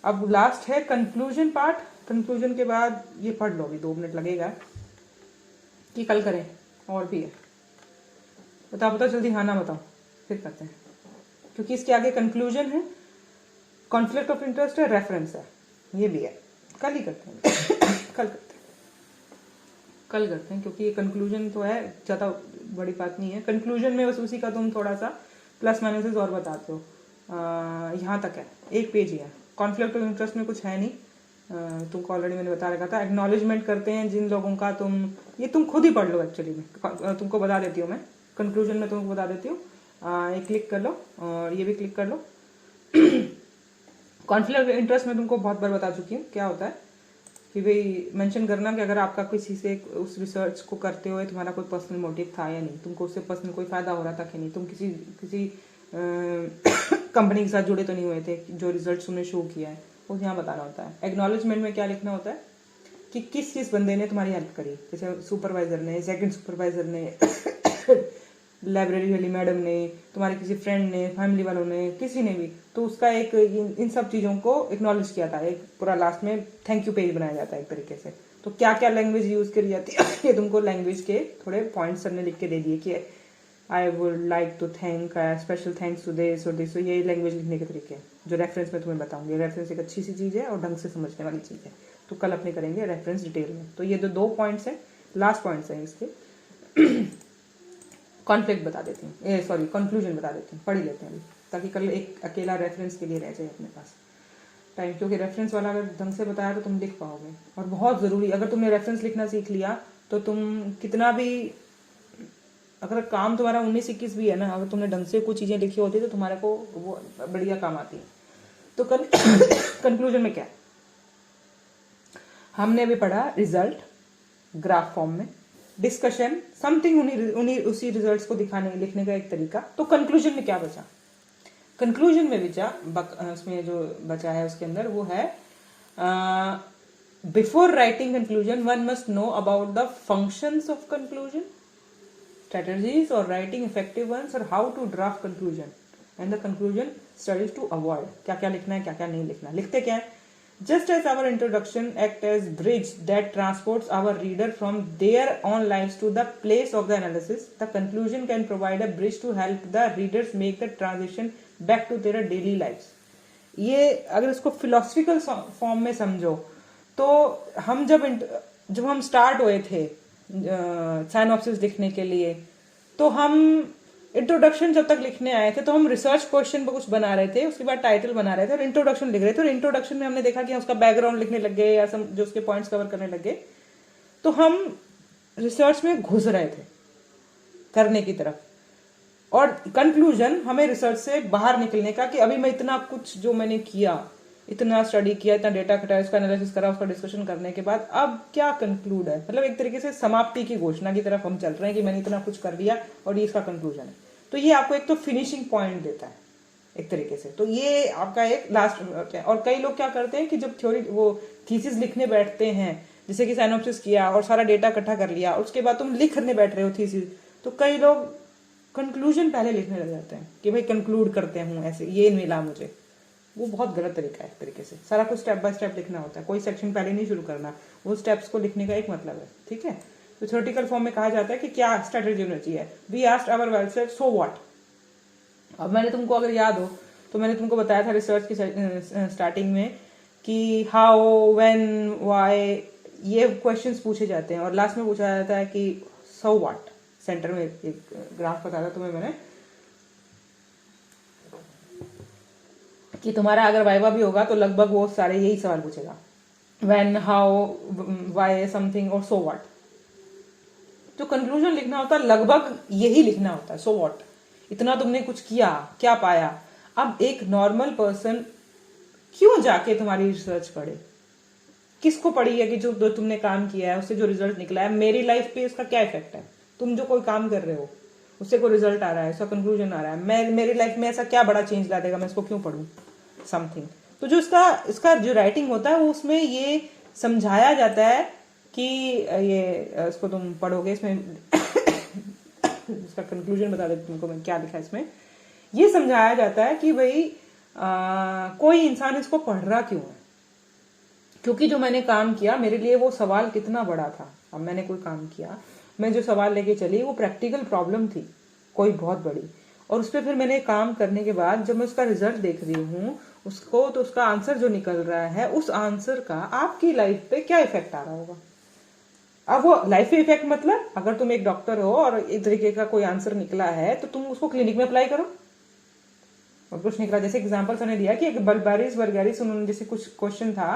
अब लास्ट है कंक्लूजन पार्ट। कंक्लूजन के बाद ये पढ़ लो, अभी 2 मिनट लगेगा कि कल करें और भी है, बताओ जल्दी, हाँ ना बताओ फिर करते हैं, क्योंकि इसके आगे कंक्लूजन है, कॉन्फ्लिक्ट ऑफ इंटरेस्ट है, रेफरेंस है, ये भी है, कल ही करते हैं कल करते हैं। कल करते हैं, क्योंकि ये कंक्लूजन तो है, ज़्यादा बड़ी बात नहीं है। कंक्लूजन में बस उसी का तुम थोड़ा सा प्लस माइनसेस और बताते हो। यहाँ तक है, एक पेज ही है। कॉन्फ्लिक्ट ऑफ इंटरेस्ट में कुछ है नहीं, तुमको ऑलरेडी मैंने बता रखा था। एक्नॉलेजमेंट करते हैं जिन लोगों का, ये तुम खुद ही पढ़ लो एक्चुअली में, तुमको बता देती हूँ मैं, कंक्लूजन में तुमको बता देती हूँ। ये क्लिक कर लो और ये भी क्लिक कर लो। कॉन्फ्लिक्ट ऑफ इंटरेस्ट में तुमको बहुत बार बता चुकी हूँ क्या होता है, कि भाई मेंशन करना कि अगर आपका किसी से उस रिसर्च को करते हुए तुम्हारा कोई पर्सनल मोटिव था या नहीं, तुमको उससे पर्सनल कोई फायदा हो रहा था कि नहीं, तुम किसी कंपनी के साथ जुड़े तो नहीं हुए थे, जो रिजल्ट तुमने शो किया है वो यहाँ बताना होता है। एक्नॉलेजमेंट में क्या लिखना होता है कि किस बंदे ने तुम्हारी हेल्प करी, जैसे सुपरवाइजर ने, सेकंड सुपरवाइजर ने, लाइब्रेरी वाली मैडम ने, तुम्हारे किसी फ्रेंड ने, फैमिली वालों ने, किसी ने भी, तो उसका एक इन सब चीज़ों को एक्नॉलेज किया था। एक पूरा लास्ट में थैंक यू पेज बनाया जाता है एक तरीके से। तो क्या क्या लैंग्वेज यूज़ करी जाती है ये तुमको लैंग्वेज के थोड़े पॉइंट्स सर ने लिख के दे दिए कि I would like to thank, special thanks to this और दिस। ये लैंग्वेज लिखने के तरीके हैं जो रेफरेंस में तुम्हें बताऊंगी। रेफरेंस एक अच्छी सी चीज़ है और ढंग से समझने वाली चीज़ है, तो कल अपने करेंगे रेफरेंस डिटेल में। तो ये दो पॉइंट्स हैं, लास्ट पॉइंट्स हैं इसके। कॉन्फ्लिक्ट बता देती हूँ, सॉरी कंक्लूजन बता देती हूँ, पढ़ ही लेते हैं अभी, ताकि कल एक अकेला रेफरेंस के लिए रह जाए अपने पास टाइम, क्योंकि रेफरेंस वाला अगर ढंग से बताया तो तुम लिख पाओगे। और बहुत ज़रूरी, अगर तुमने रेफरेंस लिखना सीख लिया तो तुम कितना भी, अगर काम तुम्हारा 19-21 भी है ना, अगर तुमने ढंग से कुछ चीज़ें लिखी होती तो तुम्हारे को वो बढ़िया काम आती है। तो कंक्लूजन में क्या है, हमने भी पढ़ा रिजल्ट ग्राफ फॉर्म में, डिस्कशन समथिंग उन्हीं उसी रिजल्ट्स को दिखाने लिखने का एक तरीका। तो कंक्लूजन में क्या बचा, कंक्लूजन में उसमें जो बचा है उसके अंदर वो है before writing conclusion one must know about the functions of conclusion, strategies or writing effective ones, or how to draft conclusion and the conclusion studies to avoid। क्या क्या लिखना है, क्या क्या नहीं लिखना। लिखते क्या है, just as our introduction act as bridge that transports our reader from their own lives to the place of the analysis, the conclusion can provide a bridge to help the readers make the transition back to their daily lives। ये अगर इसको philosophical form में समझो तो हम जब हम start हुए थे साइनॉप्सिस लिखने के लिए, तो हम इंट्रोडक्शन जब तक लिखने आए थे तो हम रिसर्च क्वेश्चन पर कुछ बना रहे थे, उसके बाद टाइटल बना रहे थे और इंट्रोडक्शन लिख रहे थे। और इंट्रोडक्शन में हमने देखा कि उसका बैकग्राउंड लिखने लग गए या जो उसके पॉइंट्स कवर करने लग गए, तो हम रिसर्च में घुस रहे थे करने की तरफ। और कंक्लूजन हमें रिसर्च से बाहर निकलने का, कि अभी मैं इतना कुछ जो मैंने किया, इतना स्टडी किया, इतना डेटा कटा, उसका एनालिसिस करा, उसका डिस्कशन करने के बाद अब क्या कंक्लूड है, मतलब एक तरीके से समाप्ति की घोषणा की तरफ हम चल रहे हैं कि मैंने इतना कुछ कर लिया और ये इसका कंक्लूजन है। तो ये आपको एक तो फिनिशिंग पॉइंट देता है एक तरीके से, तो ये आपका एक लास्ट। और कई लोग क्या करते हैं कि जब थ्योरी वो थीसिस लिखने बैठते हैं, जैसे कि साइनॉप्सिस किया और सारा डेटा इकट्ठा कर लिया और उसके बाद तुम लिखने बैठ रहे हो थीसिस, तो कई लोग कंक्लूजन पहले लिखने लग जाते हैं कि भाई कंक्लूड करते हूँ ऐसे, ये मिला मुझे। वो बहुत गलत तरीका है एक तरीके से। सारा कुछ स्टेप बाय स्टेप लिखना होता है, कोई सेक्शन पहले नहीं शुरू करना, वो स्टेप्स को लिखने का एक मतलब है, ठीक है। तो थ्योरेटिकल फॉर्म में कहा जाता है कि क्या स्ट्रेटेजी होनी चाहिए। We asked our welfare, so what. अब मैंने तुमको अगर याद हो तो मैंने तुमको बताया था रिसर्च की स्टार्टिंग में कि हाउ, व्हेन, व्हाई, ये क्वेश्चंस पूछे जाते हैं और लास्ट में पूछा जाता है कि सो व्हाट। सेंटर में एक ग्राफ बताया था तुम्हें मैंने कि तुम्हारा अगर वाइवा भी होगा तो लगभग वो सारे यही सवाल पूछेगा, व्हेन, हाउ, व्हाई, समथिंग और सो व्हाट। जो कंक्लूजन लिखना होता है लगभग यही लिखना होता है, सो व्हाट, इतना तुमने कुछ किया, क्या पाया। अब एक नॉर्मल पर्सन क्यों जाके तुम्हारी रिसर्च पढ़े, किसको पढ़ी है कि जो तुमने काम किया है उससे जो रिजल्ट निकला है, मेरी लाइफ पे उसका क्या इफेक्ट है। तुम जो कोई काम कर रहे हो उससे कोई रिजल्ट आ रहा है, उसका कंक्लूजन आ रहा है, मैं मेरी लाइफ में ऐसा क्या बड़ा चेंज ला देगा, मैं इसको क्यों पढ़ूं, समथिंग। तो जो इसका जो राइटिंग होता है उसमें ये समझाया जाता है कि ये इसको तुम पढ़ोगे, इसमें इसका कंक्लूजन बता देती तुमको मैं क्या लिखा है इसमें। ये समझाया जाता है कि भाई कोई इंसान इसको पढ़ रहा क्यों है, क्योंकि जो मैंने काम किया मेरे लिए वो सवाल कितना बड़ा था। अब मैंने कोई काम किया, मैं जो सवाल लेके चली वो प्रैक्टिकल प्रॉब्लम थी कोई बहुत बड़ी, और उस पर फिर मैंने काम करने के बाद जब मैं उसका रिजल्ट देख रही हूँ उसको, तो उसका आंसर जो निकल रहा है उस आंसर का आपकी लाइफ पे क्या इफेक्ट आ रहा होगा। अब वो लाइफ इफेक्ट मतलब अगर तुम एक डॉक्टर हो और एक तरीके का कोई आंसर निकला है तो तुम उसको क्लिनिक में अप्लाई करो। और कुछ निकला, जैसे एग्जांपल्स उन्होंने दिया कि एक बल्बारिस वर्गारिस उन्होंने जैसे कुछ क्वेश्चन था,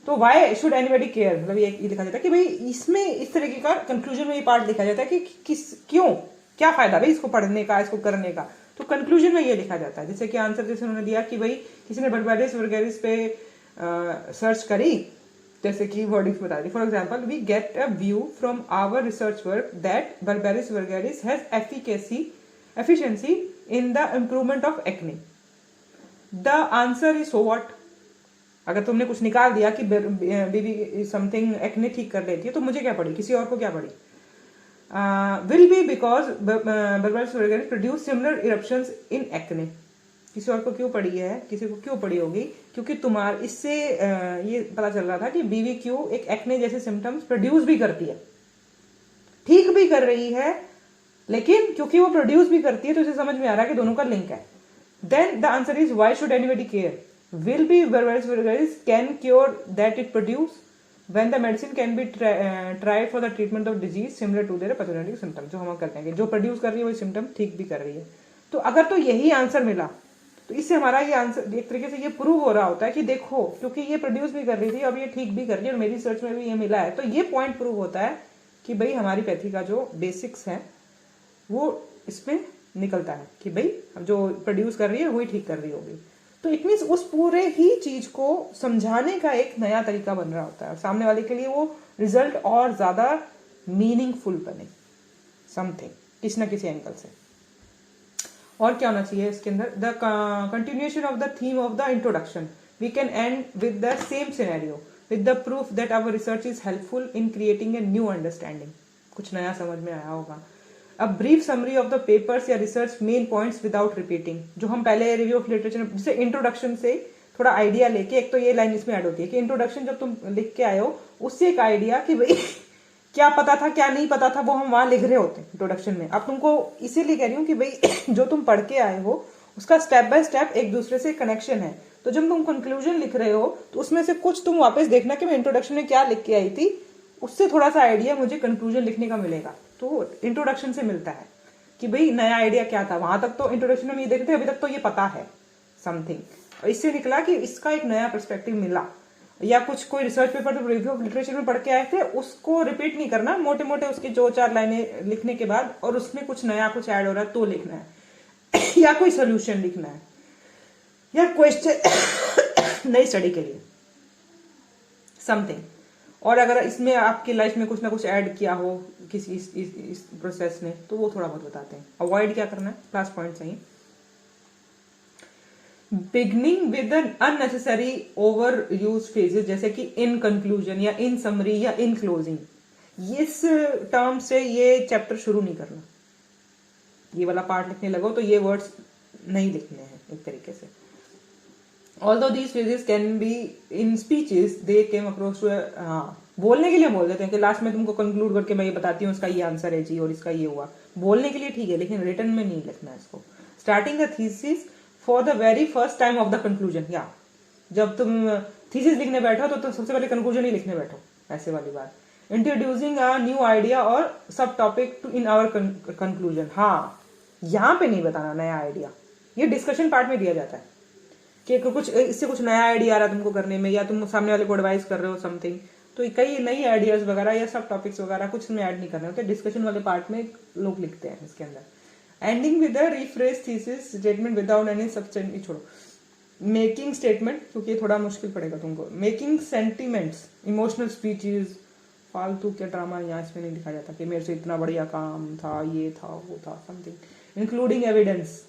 तो वाई शुड एनीबडी केयर, मतलब ये लिखा जाता है कि भाई इसमें इस तरीके का कंक्लूजन में ये पार्ट लिखा जाता है कि किस क्यों क्या फायदा भाई इसको पढ़ने का, इसको करने का। तो कंक्लूजन में ये लिखा जाता है। जैसे कि आंसर जैसे उन्होंने दिया कि भाई किसी ने बल्बारिस वर्गारिस पे सर्च करी, जैसे की वर्डिंग्स बता दी। For example, we get a view from our research work that berberis vulgaris has efficiency in the improvement of acne. The answer is so what. अगर तुमने कुछ निकाल दिया कि बेबी समथिंग एक्ने ठीक कर लेती है, तो मुझे क्या पड़ी, किसी और को क्या पड़ी? Will be because berberis vulgaris produce similar eruptions in acne. किसी और को क्यों पड़ी है, किसी को क्यों पड़ी होगी? क्योंकि तुम्हारे इससे ये पता चल रहा था कि BBQ एक एक्ने जैसे सिम्टम्स प्रोड्यूस भी करती है, ठीक भी कर रही है, लेकिन क्योंकि वो प्रोड्यूस भी करती है तो इसे समझ में आ रहा है कि दोनों का लिंक है। Then the answer is why should anybody care? Will be berberis vulgaris can cure that it produce when the medicine can be tried for the treatment of disease similar to their pathogenic symptom। जो हम करते हैं कि जो produce कर रही है वही सिम्टम ठीक भी कर रही है। तो अगर तो यही आंसर मिला तो इससे हमारा ये आंसर एक तरीके से ये प्रूव हो रहा होता है कि देखो, क्योंकि ये प्रोड्यूस भी कर रही थी, अब ये ठीक भी कर रही है और मेरी रिसर्च में भी ये मिला है, तो ये पॉइंट प्रूव होता है कि भाई हमारी पैथी का जो बेसिक्स है वो इसमें निकलता है कि भाई हम जो प्रोड्यूस कर रही है वही ठीक कर रही होगी। तो इट मीन्स उस पूरे ही चीज को समझाने का एक नया तरीका बन रहा होता है और सामने वाले के लिए वो रिजल्ट और ज्यादा मीनिंगफुल बने समथिंग किसी ना किसी एंगल से। और क्या होना चाहिए इसके अंदर? The continuation of the theme of the introduction, we can end with the same scenario with the proof that our research is helpful in creating a new understanding. कुछ नया समझ में आया होगा। A brief summary of the papers या research main points without repeating. जो हम पहले रिव्यू ऑफ लिटरेचर जैसे इंट्रोडक्शन से थोड़ा आइडिया लेके, एक तो ये लाइन इसमें ऐड होती है कि इंट्रोडक्शन जब तुम लिख के आए हो उससे एक आइडिया कि भाई क्या पता था क्या नहीं पता था वो हम वहां लिख रहे होते हैं इंट्रोडक्शन में। अब तुमको इसीलिए कह रही हूँ कि भाई जो तुम पढ़ के आए हो उसका स्टेप बाय स्टेप एक दूसरे से कनेक्शन है। तो जब तुम कंक्लूजन लिख रहे हो तो उसमें से कुछ तुम वापस देखना कि मैं इंट्रोडक्शन में क्या लिख के आई थी, उससे थोड़ा सा आइडिया मुझे कंक्लूजन लिखने का मिलेगा। तो इंट्रोडक्शन से मिलता है कि भाई नया आइडिया क्या था। वहां तक तो इंट्रोडक्शन में ये देखते अभी तक तो ये पता है समथिंग, और इससे निकला कि इसका एक नया पर्सपेक्टिव मिला। या कुछ कोई रिसर्च पेपर तो रिव्यू ऑफ लिटरेचर में पढ़ के आए थे, उसको रिपीट नहीं करना, मोटे मोटे उसकी 2-4 लाइनें लिखने के बाद और उसमें कुछ नया कुछ ऐड हो रहा है तो लिखना है या कोई सोल्यूशन लिखना है या क्वेश्चन नई स्टडी के लिए समथिंग। और अगर इसमें आपकी लाइफ में कुछ ना कुछ ऐड किया हो किसी इस प्रोसेस ने तो वो थोड़ा बहुत बताते हैं। अवॉइड क्या करना है, क्लास पॉइंट चाहिए। Beginning with an unnecessary over use phases, जैसे कि इन कंक्लूजन या इन समरी या इन क्लोजिंग, इस टर्म से ये चैप्टर शुरू नहीं करना। ये वाला पार्ट लिखने लगो तो ये वर्ड्स नहीं लिखने हैं एक तरीके से। Although these phrases can be in speeches, they came across to बोलने के लिए बोल देते हैं कि लास्ट में तुमको कंक्लूड करके मैं ये बताती हूँ इसका ये आंसर है जी और इसका ये हुआ। बोलने के लिए ठीक है लेकिन रिटर्न में नहीं लिखना है इसको। Starting the thesis for the very first time of the conclusion, या जब तुम थीसिस लिखने बैठो तो सबसे पहले कंक्लूजन ही लिखने बैठो, ऐसे वाली बात। इंट्रोड्यूसिंग अ न्यू आइडिया और सब topic to in our conclusion, हाँ यहाँ पे नहीं बताना नया आइडिया, ये डिस्कशन पार्ट में दिया जाता है कि कुछ इससे कुछ नया आइडिया आ रहा है तुमको करने में या तुम सामने वाले को एडवाइस कर रहे हो समथिंग, तो कई नई आइडियाज वगैरह या सब टॉपिक्स वगैरह कुछ इसमें ऐड नहीं करने होते। डिस्कशन वाले पार्ट में लोग लिखते हैं इसके अंदर। Ending with a refresh thesis statement without any substance, छोड़ो मेकिंग स्टेटमेंट क्योंकि ये थोड़ा मुश्किल पड़ेगा तुमको। मेकिंग सेंटिमेंट्स, इमोशनल स्पीचेस, फालतू के ड्रामा यहाँ इसमें नहीं लिखा जाता कि मेरे से इतना बढ़िया काम था, ये था, वो था समथिंग। इंक्लूडिंग एविडेंस,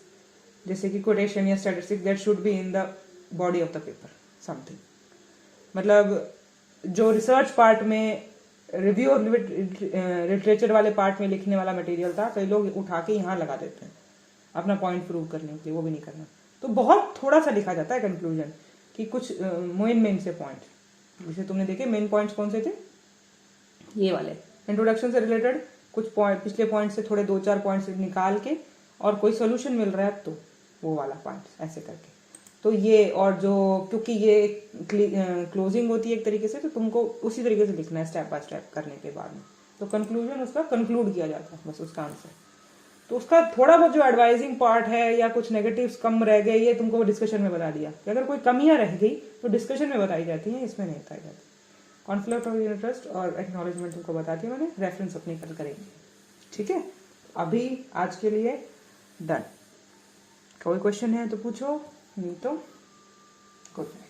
जैसे कि कोटेशन या statistics that should be in the body of the paper something. मतलब जो रिसर्च पार्ट में रिव्यू ऑफ लिटरेचर वाले पार्ट में लिखने वाला मटेरियल था, कई लोग उठा के यहाँ लगा देते हैं अपना पॉइंट प्रूव करने के लिए, वो भी नहीं करना। तो बहुत थोड़ा सा लिखा जाता है कंक्लूजन कि कुछ मेन से पॉइंट। जैसे तुमने देखे मेन पॉइंट्स कौन से थे, ये वाले इंट्रोडक्शन से रिलेटेड कुछ पॉइंट, पिछले पॉइंट से थोड़े 2-4 पॉइंट्स निकाल के और कोई सोल्यूशन मिल रहा है तो वो वाला पॉइंट ऐसे करके। तो ये और जो क्योंकि ये क्लोजिंग होती है एक तरीके से, तो तुमको उसी तरीके से लिखना है स्टेप बाय स्टेप करने के बाद में। तो कंक्लूजन उसका कंक्लूड किया जाता है बस उसका आंसर। तो उसका थोड़ा बहुत जो एडवाइजिंग पार्ट है या कुछ नेगेटिव्स कम रह गए, ये तुमको डिस्कशन में बता दिया कि अगर कोई कमियां रह गई तो डिस्कशन में बताई जाती हैं, इसमें नहीं बताई जाती। कॉन्फ्लिक्ट ऑफ इंटरेस्ट और एक्नॉलेजमेंट तुमको बता दिया मैंने, रेफरेंस अपनी कल करेंगे। ठीक है, अभी आज के लिए डन। कोई क्वेश्चन है तो पूछो, नहीं तो गुड नाइट।